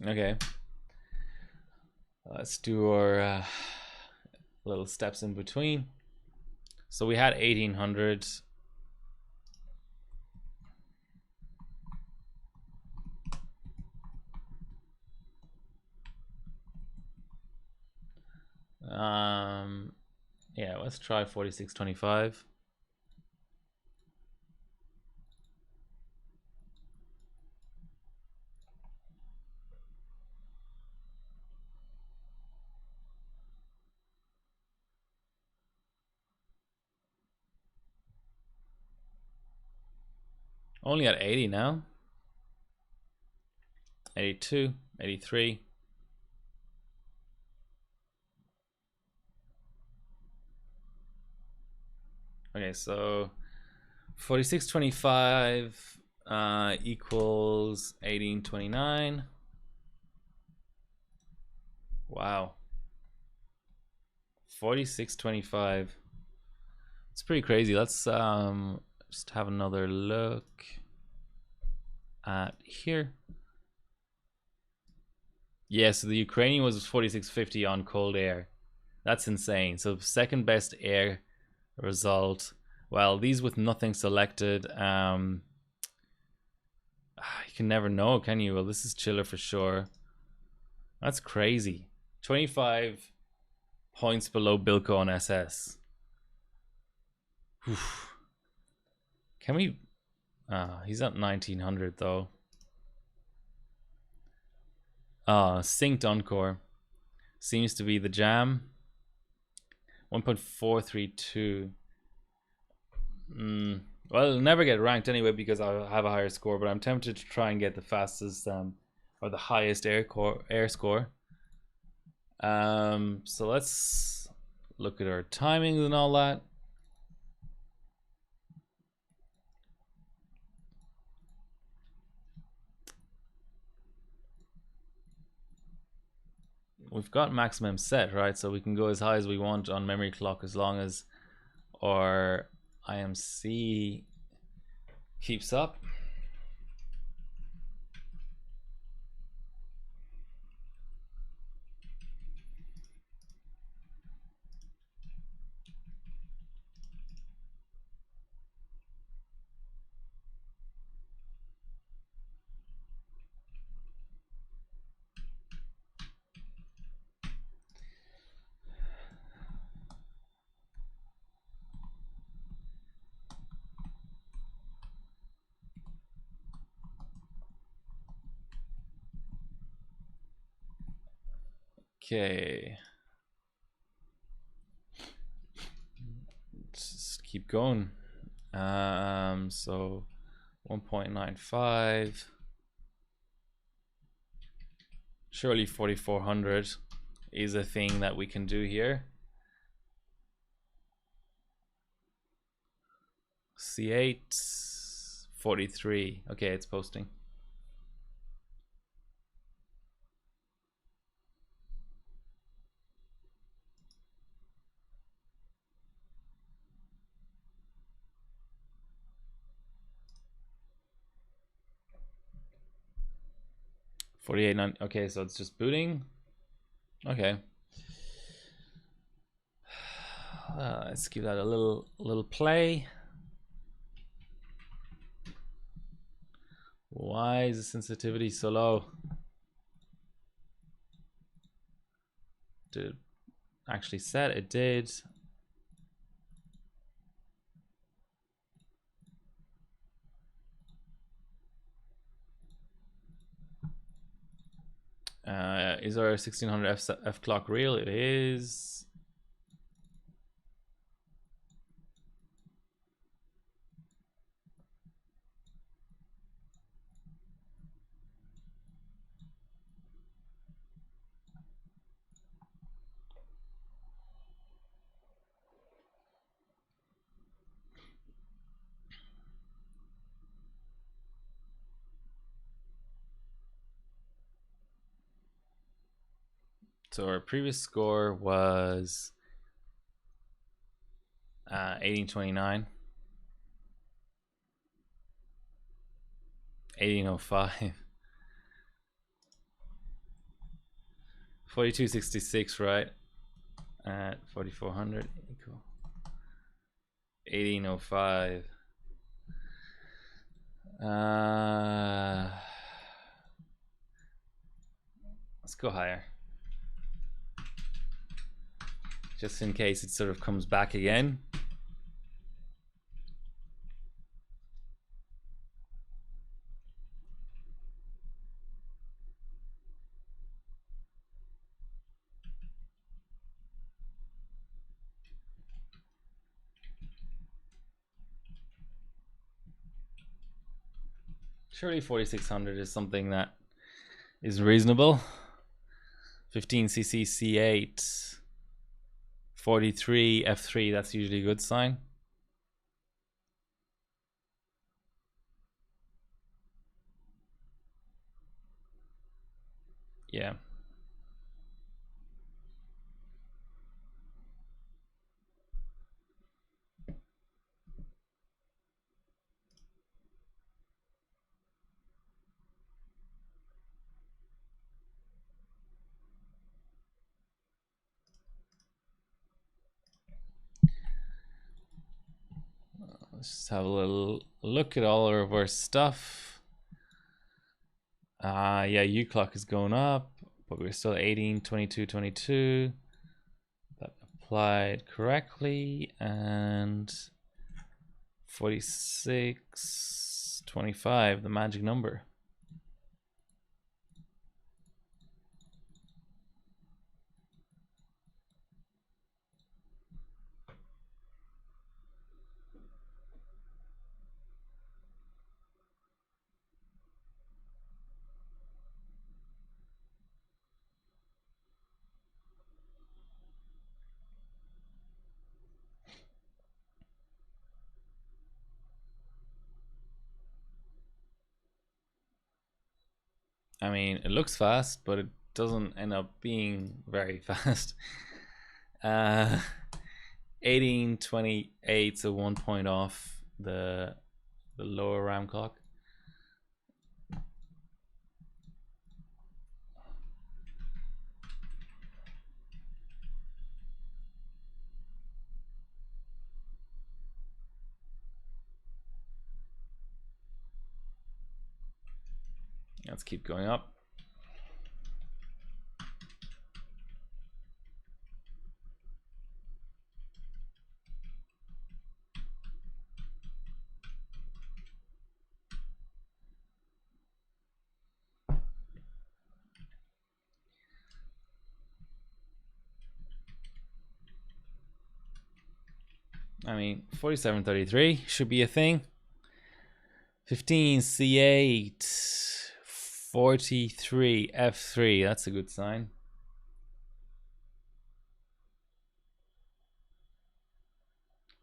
Okay. Let's do our little steps in between. So we had 1800. Yeah, let's try 4625. Only at 80 now. 82, 83. Okay, so 4625 equals 1829. Wow. 4625. It's pretty crazy. Let's just have another look at here. Yeah, so the Ukrainian was 4650 on cold air. That's insane. So second best air result. Well, these with nothing selected. You can never know, can you? Well, this is chiller for sure. That's crazy. 25 points below Bilko on SS. Oof. Can we? He's at 1900 though. Synced Encore seems to be the jam. 1.432. Well, it'll never get ranked anyway because I have a higher score, but I'm tempted to try and get the fastest or the highest air score. So let's look at our timings and all that. We've got maximum set, right? So we can go as high as we want on memory clock as long as our IMC keeps up. Okay. Just keep going. So 1.95. Surely 4,400 is a thing that we can do here. C8, 43. Okay, it's posting. $48.9. Okay, so it's just booting. Okay. Let's give that a little play. Why is the sensitivity so low? Did it actually set? It did. Is our 1600 F clock real? It is. So our previous score was 1829, 1805, 4266, right? At 4,400 equal 1805. Let's go higher, just in case it sort of comes back again. Surely 4,600 is something that is reasonable. 15cc C8, 43 F3, that's usually a good sign. Yeah. Let's just have a little look at all of our stuff. Yeah, U clock is going up, but we're still 18, 22, 22. That applied correctly, and 46, 25, the magic number. I mean, it looks fast, but it doesn't end up being very fast. 1828, so 1 point off the lower RAM clock. Let's keep going up. I mean, 47.33 should be a thing. 15 C8, 43 F3. That's a good sign.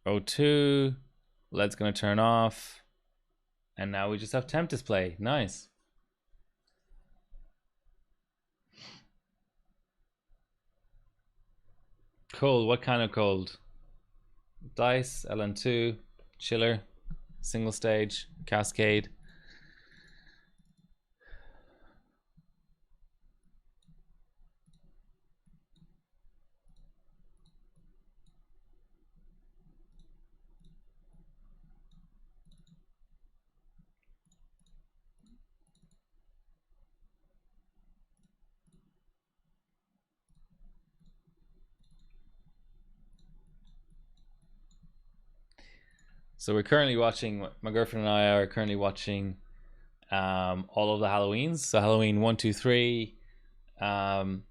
O2. LED's gonna turn off. And now we just have temp display. Nice. Cold. What kind of cold? Dice, LN2, chiller, single stage, cascade. So we're currently watching, my girlfriend and I are currently watching all of the Halloweens. So Halloween 1, 2, 3, and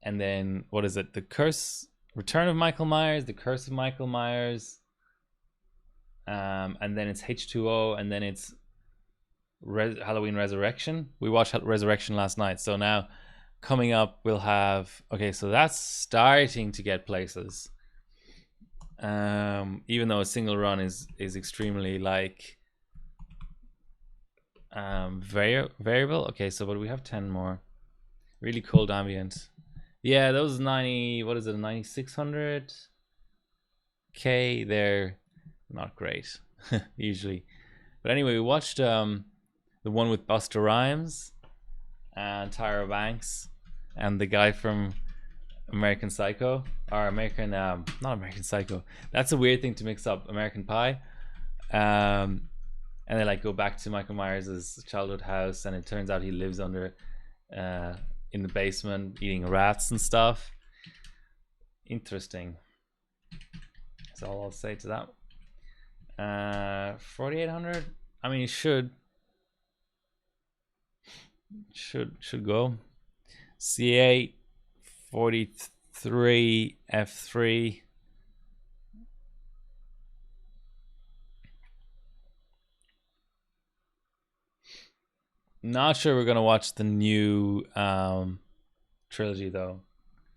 then what is it? The Return of Michael Myers, The Curse of Michael Myers, and then it's H2O, and then it's Halloween Resurrection. We watched Resurrection last night, so now coming up we'll have, okay, so that's starting to get places. Even though a single run is extremely like variable. Okay, so but we have 10 more. Really cold ambient. Yeah, those 90, what is it, 9600 K, they're not great usually. But anyway, we watched the one with Busta Rhymes and Tyra Banks and the guy from American Psycho, or American, not American Psycho. That's a weird thing to mix up. American Pie. And they like go back to Michael Myers' childhood house, and it turns out he lives under, in the basement, eating rats and stuff. Interesting. That's all I'll say to that. 4800. I mean, it should go. C8. 43 F3. Not sure we're gonna watch the new trilogy though.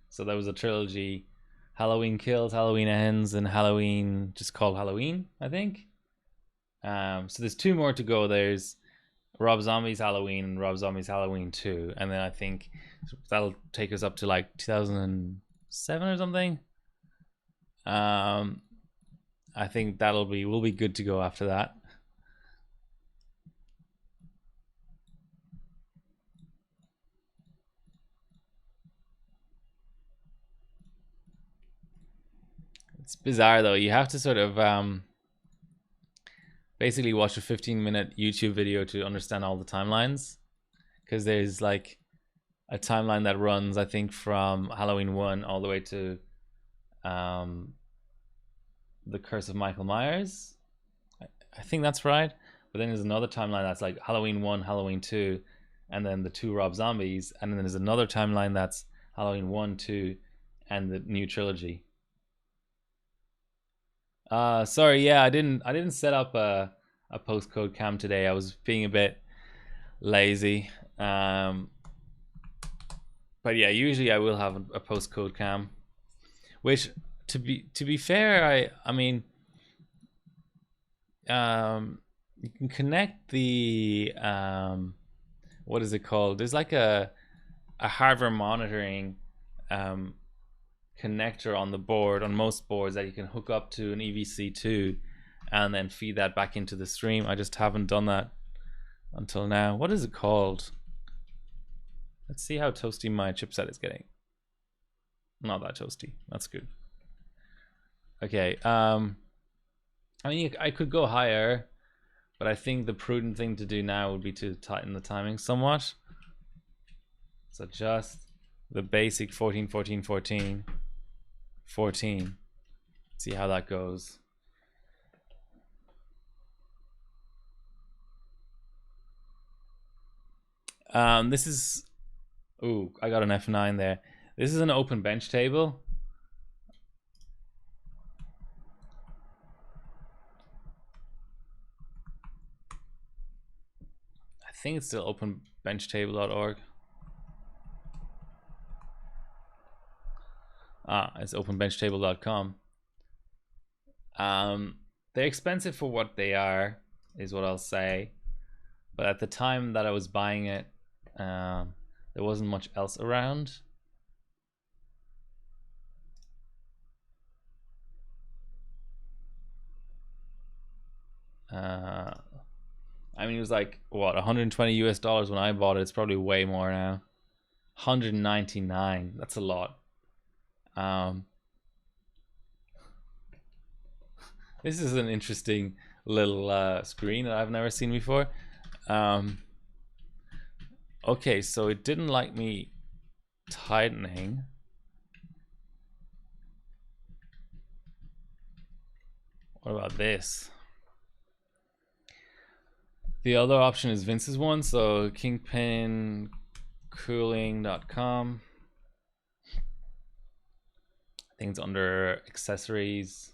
So there was a trilogy: Halloween Kills, Halloween Ends, and Halloween just called Halloween, I think. So there's 2 more to go. There's Rob Zombie's Halloween and Rob Zombie's Halloween 2, and then I think that'll take us up to like 2007 or something. I think we'll be good to go after that. It's bizarre though. You have to sort of basically watch a 15-minute YouTube video to understand all the timelines, because there's like a timeline that runs, I think, from Halloween 1 all the way to The Curse of Michael Myers. I think that's right. But then there's another timeline that's like Halloween 1, Halloween 2, and then the 2 Rob Zombies, and then there's another timeline that's Halloween 1, 2, and the new trilogy. Sorry, yeah, I didn't set up a postcode cam today. I was being a bit lazy. But yeah, usually I will have a postcode cam, which to be fair, I mean, you can connect the what is it called? There's like a hardware monitoring connector on the board, on most boards, that you can hook up to an EVC2 and then feed that back into the stream. I just haven't done that until now. What is it called? Let's see how toasty my chipset is getting. Not that toasty. That's good. Okay. I mean, I could go higher, but I think the prudent thing to do now would be to tighten the timing somewhat. So just the basic 14, 14, 14, 14. See how that goes. This is, ooh, I got an F9 there. This is an open bench table. think it's still openbenchtable.org. It's openbenchtable.com. They're expensive for what they are, is what I'll say. But at the time that I was buying it, there wasn't much else around. I mean, it was like, what, 120 US dollars when I bought it. It's probably way more now. 199. That's a lot. This is an interesting little screen that I've never seen before. Okay, so it didn't like me tightening. What about this? The other option is Vince's one, so kingpincooling.com. I think it's under accessories.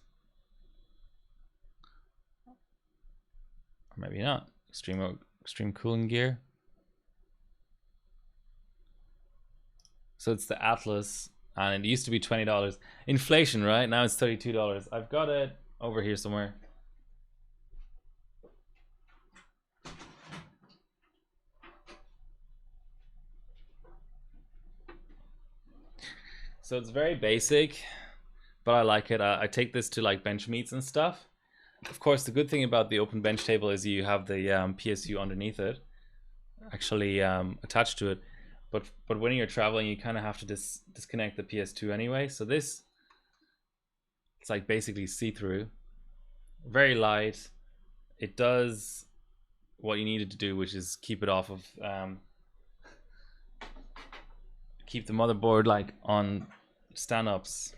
Or maybe not. Extreme cooling gear. So it's the Atlas, and it used to be $20. Inflation, right? Now it's $32. I've got it over here somewhere. So it's very basic, but I like it. I take this to like bench meets and stuff. Of course, the good thing about the open bench table is you have the PSU underneath it, actually attached to it. But when you're traveling, you kind of have to disconnect the PS2 anyway. So this, it's like basically see-through, very light. It does what you needed to do, which is keep it off of, keep the motherboard like on standoffs.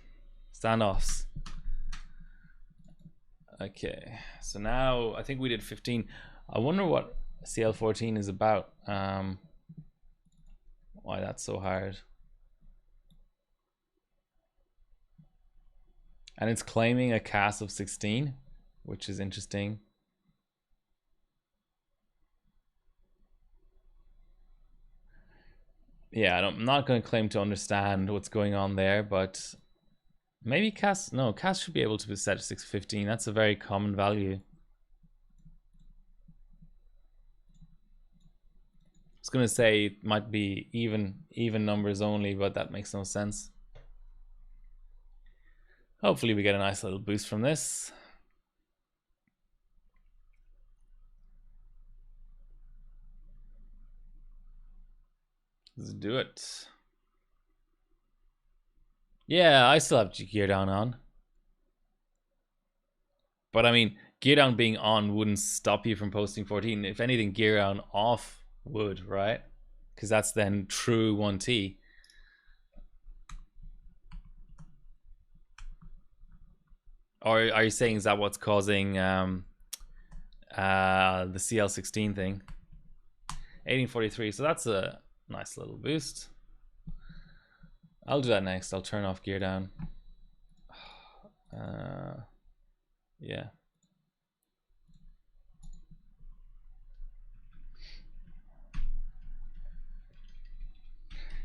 Okay, so now I think we did 15. I wonder what CL14 is about. Why that's so hard. And it's claiming a CAS of 16, which is interesting. Yeah, I'm not going to claim to understand what's going on there, but maybe CAS should be able to be set to 615. That's a very common value. I was going to say it might be even numbers only, but that makes no sense. Hopefully we get a nice little boost from this. Let's do it. Yeah, I still have gear down on. But I mean, gear down being on wouldn't stop you from posting 14. If anything, gear down off would, right? Because that's then true 1T. Or are you saying is that what's causing the CL16 thing? 1843, so that's a nice little boost. I'll do that next. I'll turn off gear down. Yeah.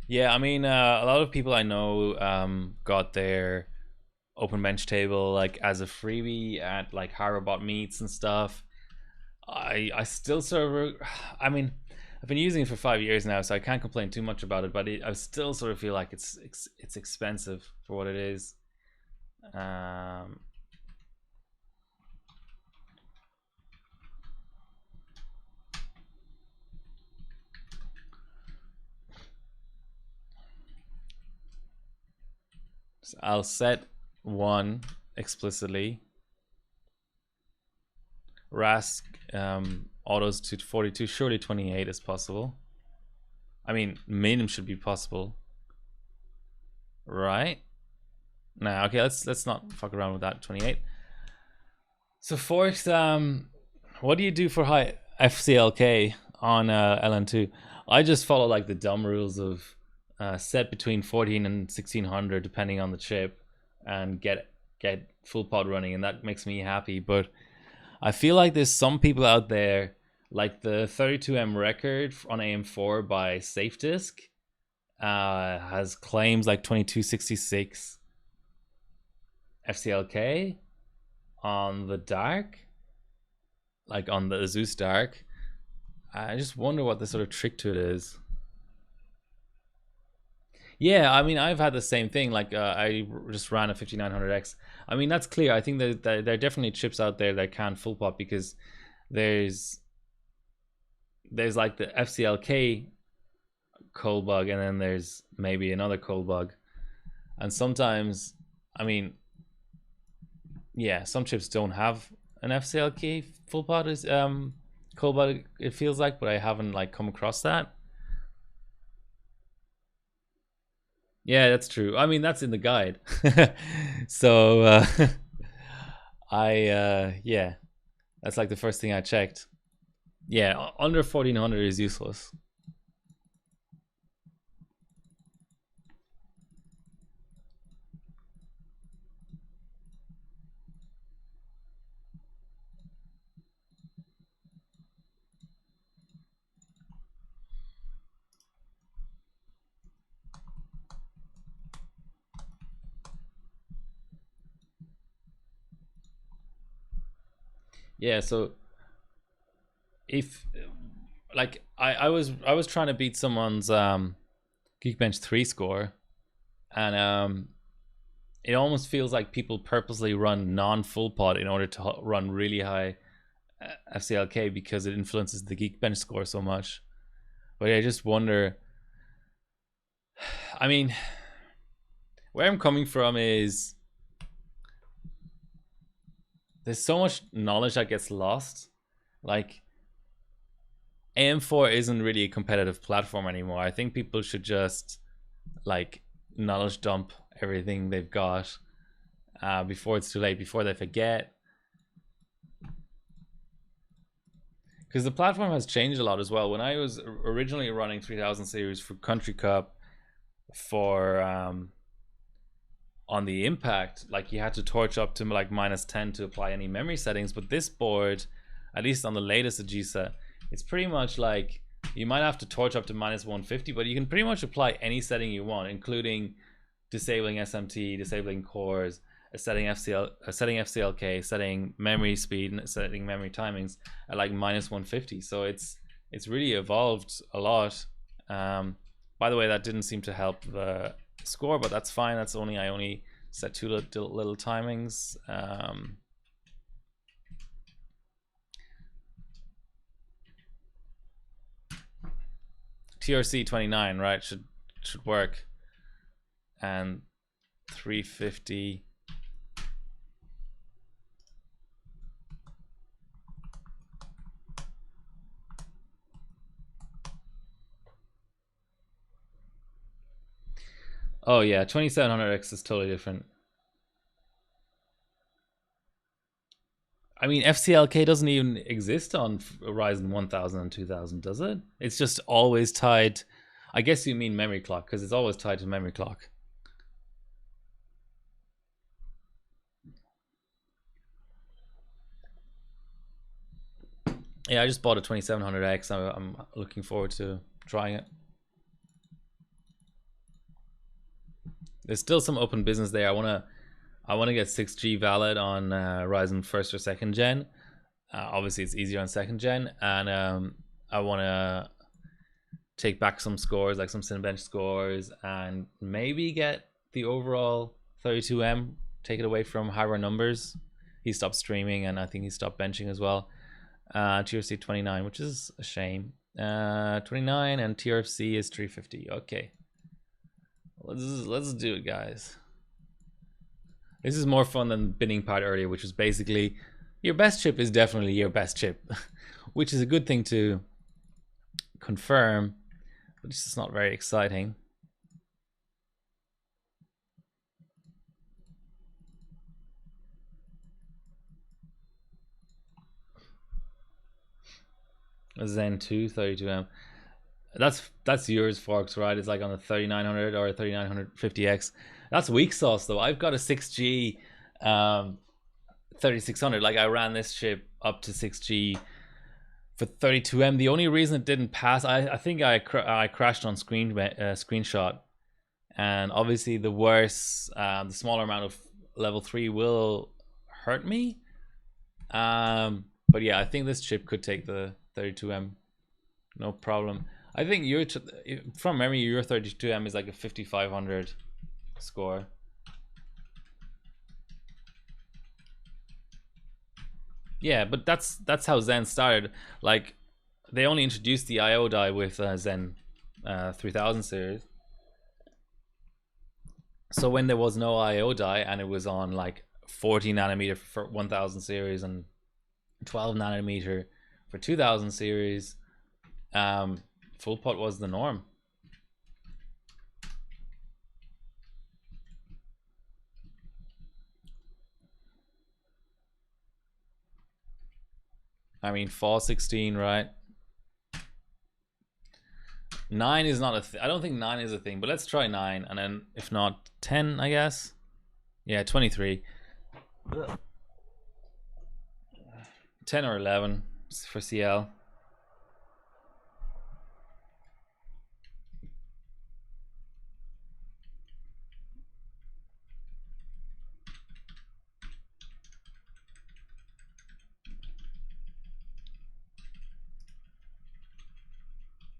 Yeah, I mean, a lot of people I know got their open bench table like as a freebie at like Harrobot meets and stuff. I still sort of, I mean, I've been using it for 5 years now, so I can't complain too much about it. But I still sort of feel like it's expensive for what it is. So I'll set 1 explicitly. Rask autos to 42. Surely 28 is possible. I mean, minimum should be possible, right? Nah, okay, let's not fuck around with that. 28. So Forks, what do you do for high FCLK on LN2? I just follow like the dumb rules of set between 14 and 1600 depending on the chip, and get full pod running, and that makes me happy. But I feel like there's some people out there like the 32M record on AM4 by SafeDisk has claims like 2266 FCLK on the dark, like on the Zeus dark. I just wonder what the sort of trick to it is. Yeah, I mean, I've had the same thing. Like, I just ran a 5900X. I mean, that's clear. I think that there are definitely chips out there that can full pop, because there's like the FCLK cold bug, and then there's maybe another cold bug. And sometimes, I mean, yeah, some chips don't have an FCLK full pot is cold bug, it feels like, but I haven't like come across that. Yeah, that's true. I mean, that's in the guide. So yeah, that's like the first thing I checked. Yeah, under 1400 is useless. Yeah, so if like I was trying to beat someone's Geekbench 3 score, and it almost feels like people purposely run non-full pot in order to run really high FCLK, because it influences the Geekbench score so much. But I just wonder, I mean, where I'm coming from is there's so much knowledge that gets lost. Like, AM4 isn't really a competitive platform anymore. I think people should just like knowledge dump everything they've got before it's too late, before they forget. Because the platform has changed a lot as well. When I was originally running 3000 series for Country Cup, for on the Impact, like you had to torch up to like -10 to apply any memory settings. But this board, at least on the latest Agisa, it's pretty much like you might have to torch up to -150, but you can pretty much apply any setting you want, including disabling SMT, disabling cores, setting FCLK, setting memory speed, and setting memory timings at like -150. So it's really evolved a lot. By the way, that didn't seem to help the score, but that's fine. That's only, I only set two little timings. TRC 29, right? Should work. And 350. Oh yeah, 2700X is totally different. I mean, FCLK doesn't even exist on Ryzen 1000 and 2000, does it? It's just always tied. I guess you mean memory clock, because it's always tied to memory clock. Yeah, I just bought a 2700X. I'm looking forward to trying it. There's still some open business there. I want to get 6G valid on Ryzen 1st or 2nd gen. Obviously, it's easier on 2nd gen, and I want to take back some scores, like some Cinebench scores, and maybe get the overall 32M, take it away from Hyrule Numbers. He stopped streaming, and I think he stopped benching as well. TRC 29, which is a shame. 29 and TRC is 350. Okay, let's do it, guys. This is more fun than the binning part earlier, which was basically your best chip is definitely your best chip, which is a good thing to confirm, but it's just not very exciting. A Zen 2 32M. That's yours, Forks, right? It's like on the 3900 or 3950X. That's weak sauce though. I've got a 6G 3600. Like I ran this chip up to 6G for 32M. The only reason it didn't pass, I think I crashed on screenshot, and obviously the worse, the smaller amount of level 3 will hurt me. But yeah, I think this chip could take the 32M, no problem. I think from memory, your 32M is like a 5500 score. Yeah, but that's how Zen started. Like, they only introduced the IO die with Zen 3000 series. So when there was no IO die and it was on like 40 nanometer for 1000 series and 12 nanometer for 2000 series, full pot was the norm. I mean, fall 16, right? 9 is not a I don't think 9 is a thing, but let's try 9, and then if not 10, I guess. Yeah, 23. 10 or 11 for CL.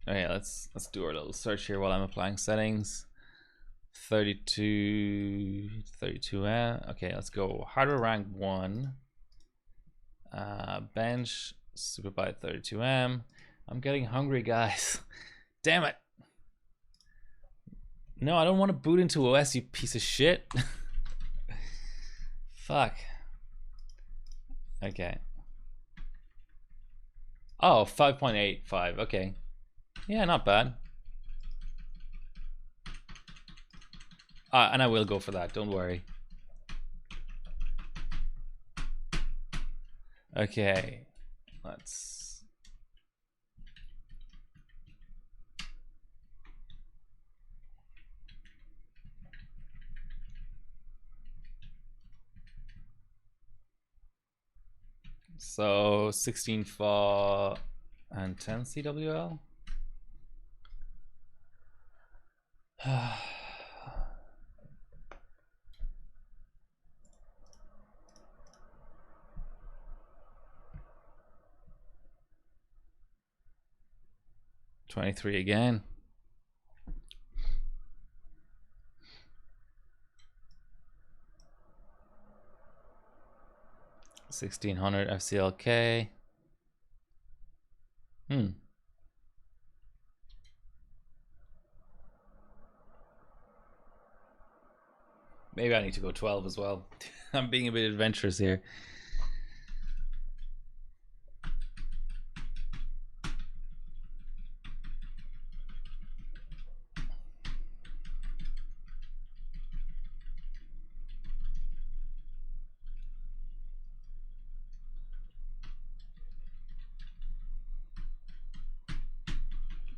Okay, let's do our little search here while I'm applying settings. 32 okay, let's go hardware rank 1, bench superbyte 32M. I'm getting hungry, guys. Damn it. No, I don't want to boot into OS, you piece of shit. Fuck. Okay. Oh, 5.85. Okay. Yeah, not bad. And I will go for that, don't worry. Okay, let's... So 16 FAW and 10 CWL. $23 again. $1,600 FCLK. Maybe I need to go 12 as well. I'm being a bit adventurous here.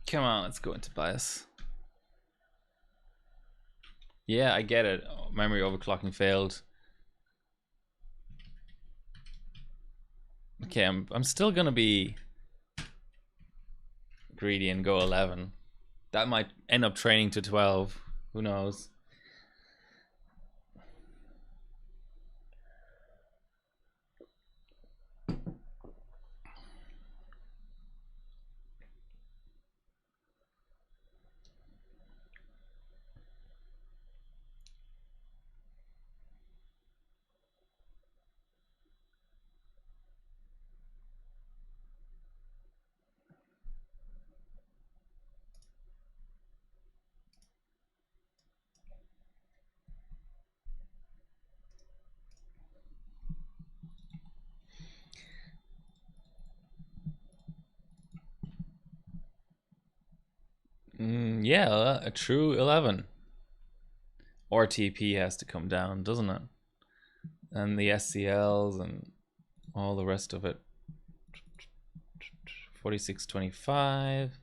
Come on, let's go into bias. Yeah, I get it. Memory overclocking failed. Okay, I'm still gonna be greedy and go 11. That might end up training to 12. Who knows? Yeah, a true 11. Or TP has to come down, doesn't it? And the SCLs and all the rest of it. 4625.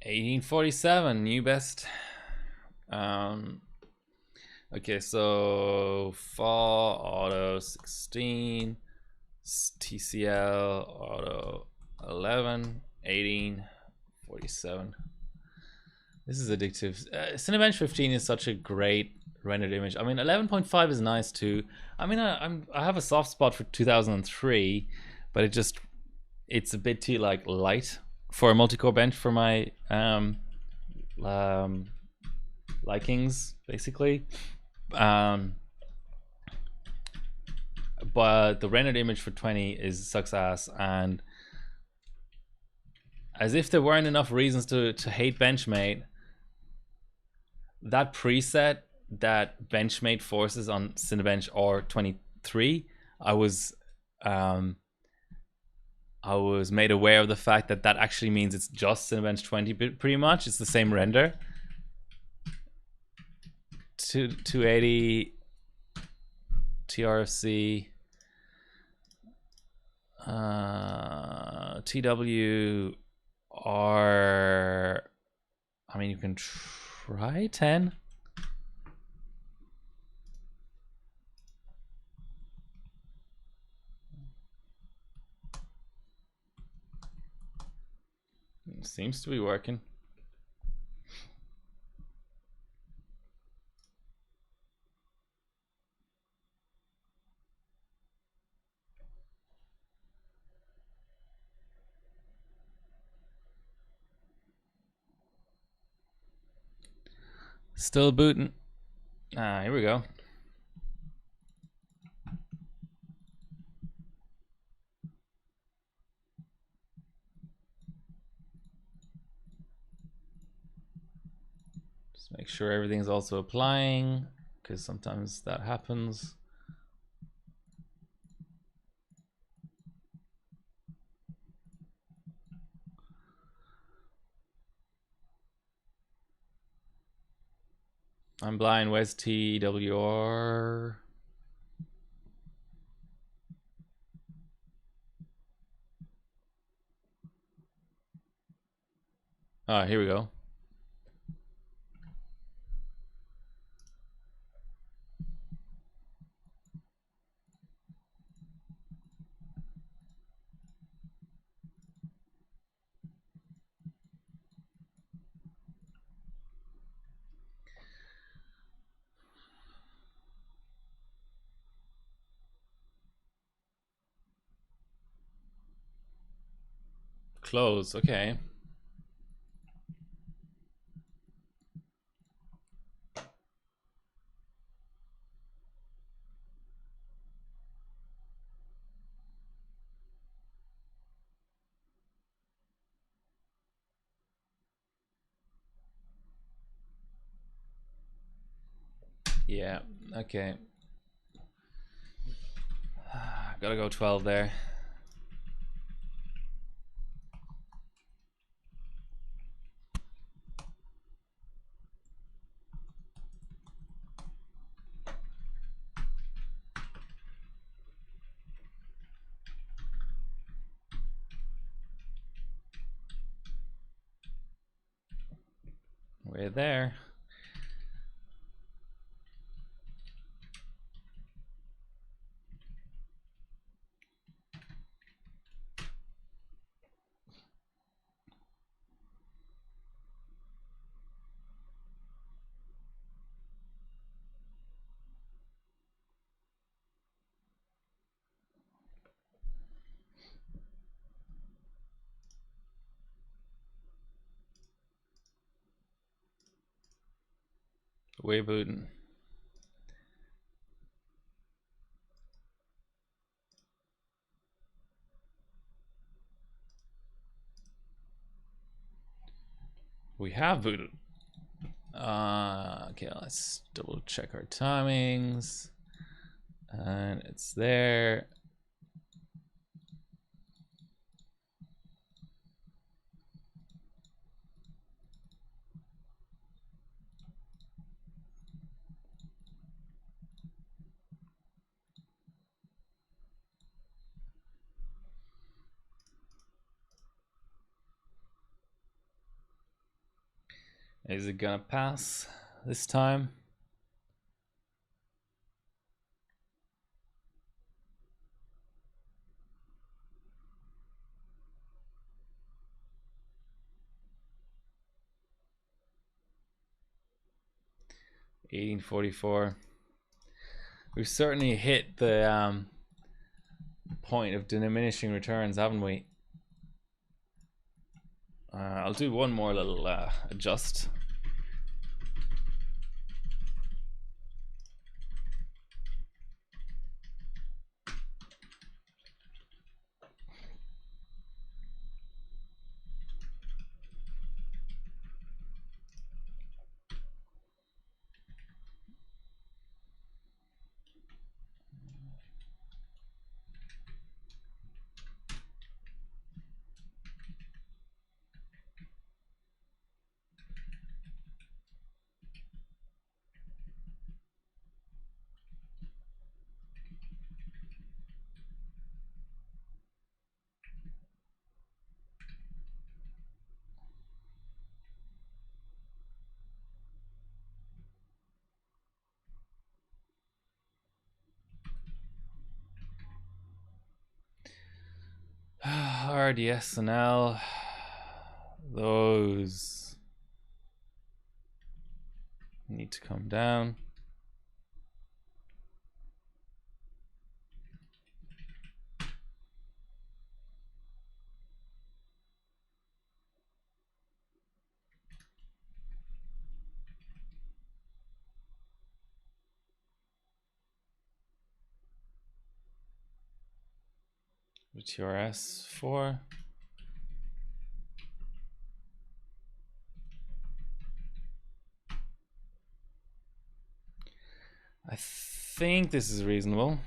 1847, new best. Okay, so fall auto 16, TCL auto 11, 18, 47. This is addictive. Cinebench 15 is such a great rendered image. I mean, 11.5 is nice too. I mean, I have a soft spot for 2003, but it's a bit too like light for a multi-core bench for my likings, basically. But the rendered image for 20 is sucks ass, and as if there weren't enough reasons to hate Benchmate, that preset that Benchmate forces on Cinebench R23, I was made aware of the fact that actually means it's just Cinebench 20 pretty much. It's the same render. 280 TRFC TWR. I mean, you can try 10. It seems to be working. Still booting. Here we go. Just make sure everything's also applying, because sometimes that happens. I'm blind. Where's TWR? Here we go. Close. Okay. Yeah. Okay. Gotta go 12 there. We're there. We're booting. We have booted. Okay, let's double check our timings. And it's there. Is it gonna pass this time? $18.44. We've certainly hit the point of diminishing returns, haven't we? I'll do one more little adjust. RDSNL, those need to come down. TRS 4. I think this is reasonable.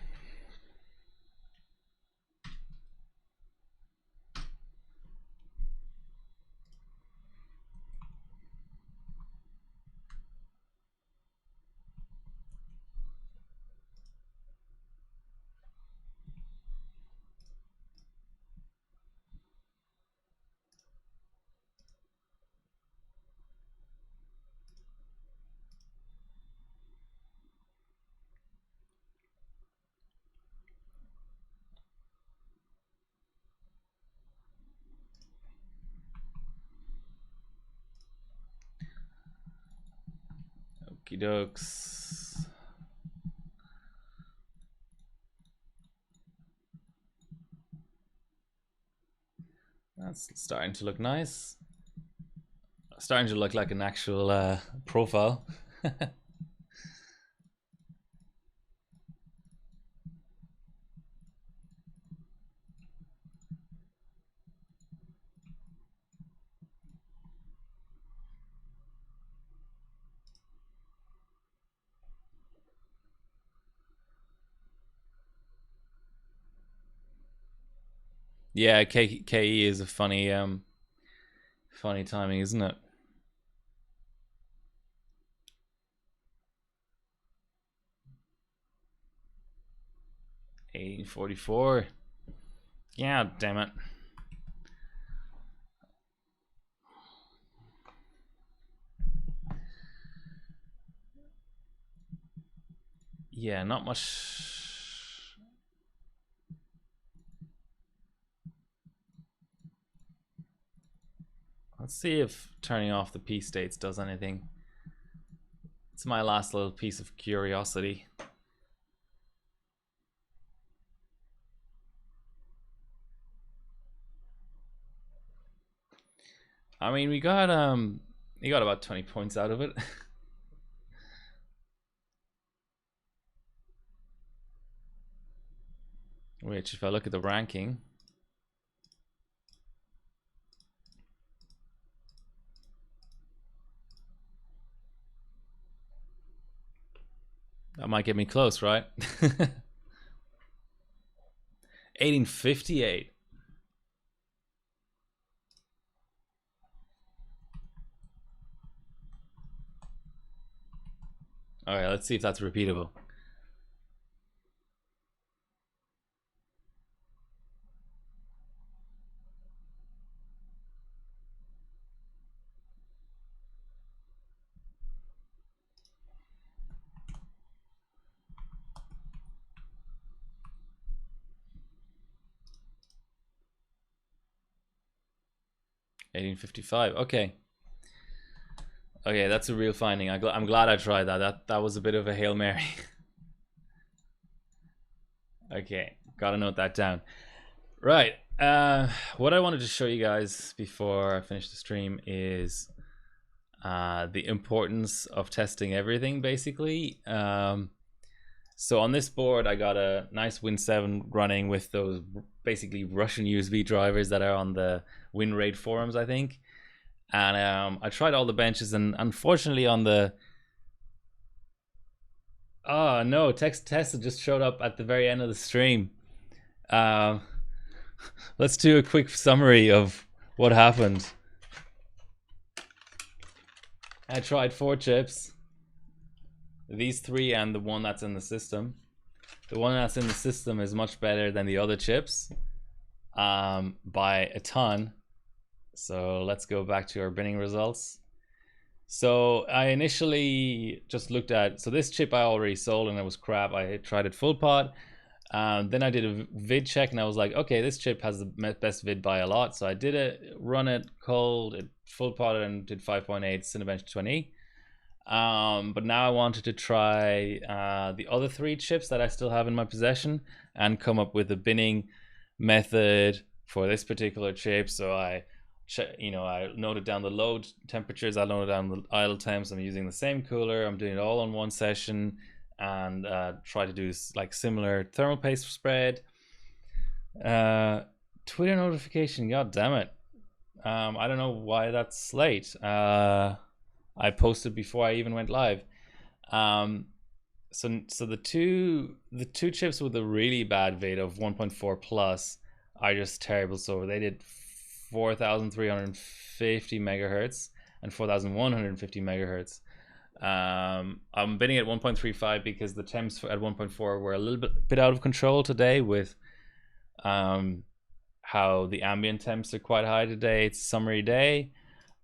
Okie dokes. That's starting to look nice. Starting to look like an actual profile. Yeah, KE is a funny funny timing, isn't it? $18.44. Yeah, damn it. Yeah, not much. Let's see if turning off the P states does anything. It's my last little piece of curiosity. I mean, we got about 20 points out of it. Which, if I look at the ranking, that might get me close, right? 1858. All right, let's see if that's repeatable. 1855. Okay. Okay, that's a real finding. I'm glad I tried that. That was a bit of a Hail Mary. Okay, gotta note that down. Right. What I wanted to show you guys before I finish the stream is the importance of testing everything, basically. So on this board, I got a nice Win 7 running with those basically Russian USB drivers that are on the WinRaid forums, I think. And I tried all the benches, and unfortunately on the... Oh no, Tesla just showed up at the very end of the stream. Let's do a quick summary of what happened. I tried 4 chips. These 3 and the one that's in the system. The one that's in the system is much better than the other chips by a ton. So let's go back to our binning results. So I initially just looked at, so this chip I already sold and it was crap. I tried it full pot. Then I did a vid check and I was like, okay, this chip has the best vid by a lot. So I did it, run it cold, it full potted and did 5.8 Cinebench 20. But now I wanted to try the other 3 chips that I still have in my possession and come up with a binning method for this particular chip. So I noted down the load temperatures, I noted down the idle temps. I'm using the same cooler. I'm doing it all on one session and try to do like similar thermal paste spread. Twitter notification, god damn it. I don't know why that's late. I posted before I even went live. So the two chips with a really bad vid of 1.4 plus are just terrible. So they did 4,350 megahertz and 4,150 megahertz. I'm bidding at 1.35 because the temps at 1.4 were a little bit out of control today with how the ambient temps are quite high today. It's a summery day.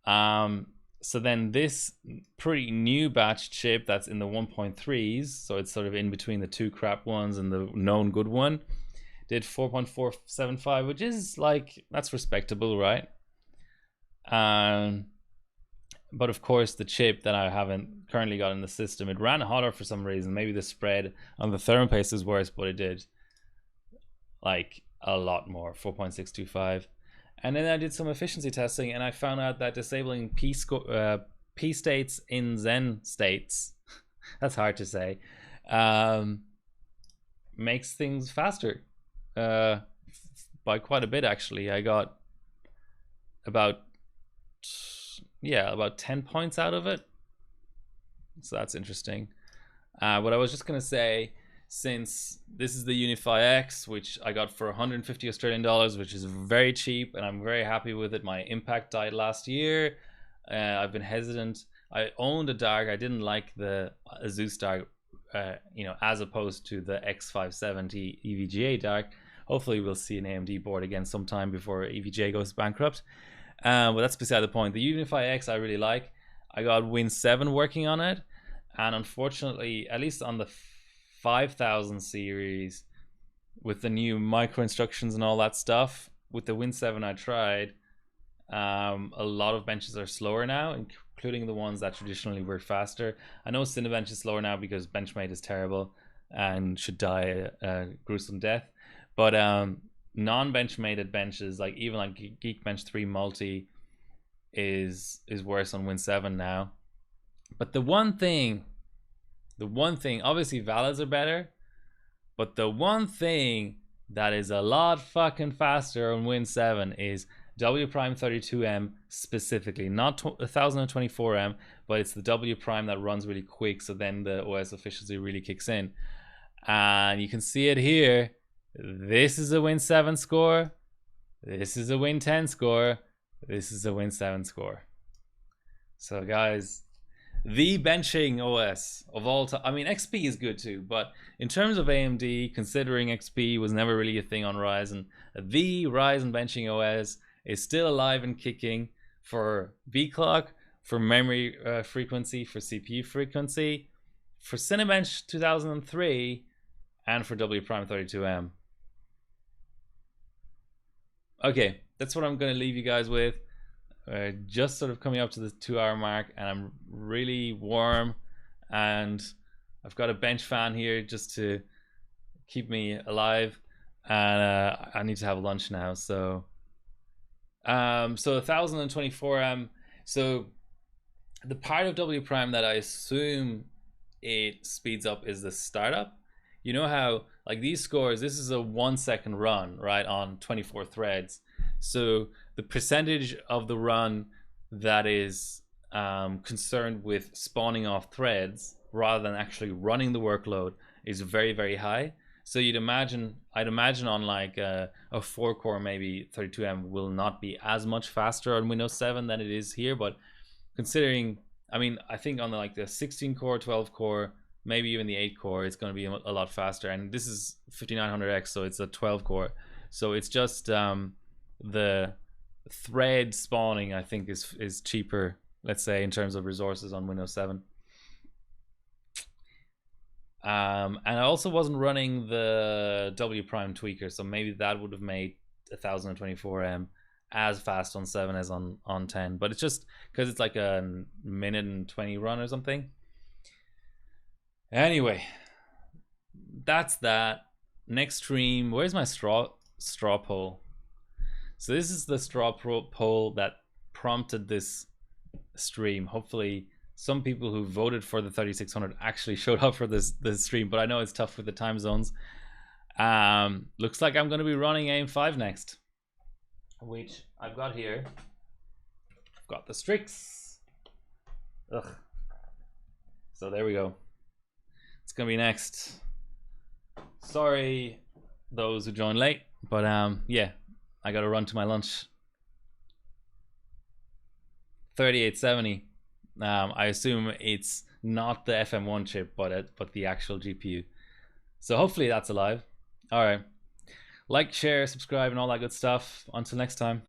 So then this pretty new batch chip that's in the 1.3s, so it's sort of in between the 2 crap ones and the known good one, did 4.475, which is like, that's respectable, right? But of course the chip that I haven't currently got in the system, it ran hotter for some reason. Maybe the spread on the thermal paste is worse, but it did like a lot more, 4.625. And then I did some efficiency testing and I found out that disabling P states in Zen states, that's hard to say, makes things faster by quite a bit actually. I got about 10 points out of it. So that's interesting. What I was just going to say, since this is the Unify X, which I got for 150 Australian dollars, which is very cheap, and I'm very happy with it. My impact died last year. I've been hesitant. I owned a Dark. I didn't like the Asus Dark, as opposed to the X570 EVGA Dark. Hopefully we'll see an AMD board again sometime before EVGA goes bankrupt. But that's beside the point. The Unify X I really like. I got Win 7 working on it, and unfortunately, at least on the 5000 series, with the new micro instructions and all that stuff, with the Win 7 I tried, a lot of benches are slower now, including the ones that traditionally were faster. I know Cinebench is slower now because Benchmate is terrible and should die a gruesome death, but non-benchmated benches, like even like Geekbench 3 Multi is worse on Win 7 now. But the one thing, obviously Valids are better, but the one thing that is a lot fucking faster on Win 7 is W Prime 32M specifically, not 1024M, but it's the W Prime that runs really quick, so then the OS efficiency really kicks in. And you can see it here. This is a Win 7 score. This is a Win 10 score. This is a Win 7 score. So guys, the benching OS of all time. I mean, XP is good too, but in terms of AMD, considering XP was never really a thing on Ryzen, the Ryzen benching OS is still alive and kicking for V-clock, for memory frequency, for CPU frequency, for Cinebench 2003, and for W Prime 32M. Okay, that's what I'm going to leave you guys with. just sort of coming up to the 2-hour mark, and I'm really warm, and I've got a bench fan here just to keep me alive, and I need to have lunch now. So 1024 so the part of W prime that I assume it speeds up is the startup. You know how like these scores, this is a 1 second run, right, on 24 threads. So the percentage of the run that is concerned with spawning off threads rather than actually running the workload is very, very high. So I'd imagine on like a 4-core, maybe 32M will not be as much faster on Windows 7 than it is here. But considering, I mean, I think on the 16-core, 12-core, maybe even the 8-core, it's going to be a lot faster. And this is 5900X, so it's a 12-core. So it's just the thread spawning, I think, is cheaper, let's say, in terms of resources on Windows 7. And I also wasn't running the W prime tweaker, so maybe that would have made 1024M as fast on 7 as on 10. But it's just because it's like a minute and 20 run or something. Anyway, that's that. Next stream, where's my straw poll? So this is the straw poll that prompted this stream. Hopefully some people who voted for the 3600 actually showed up for this stream, but I know it's tough with the time zones. Looks like I'm going to be running AIM-5 next, which I've got here. I've got the Strix. Ugh. So there we go. It's going to be next. Sorry those who joined late, but yeah, I got to run to my lunch. 3870. I assume it's not the FM1 chip, but the actual GPU. So hopefully that's alive. All right. Like, share, subscribe, and all that good stuff. Until next time.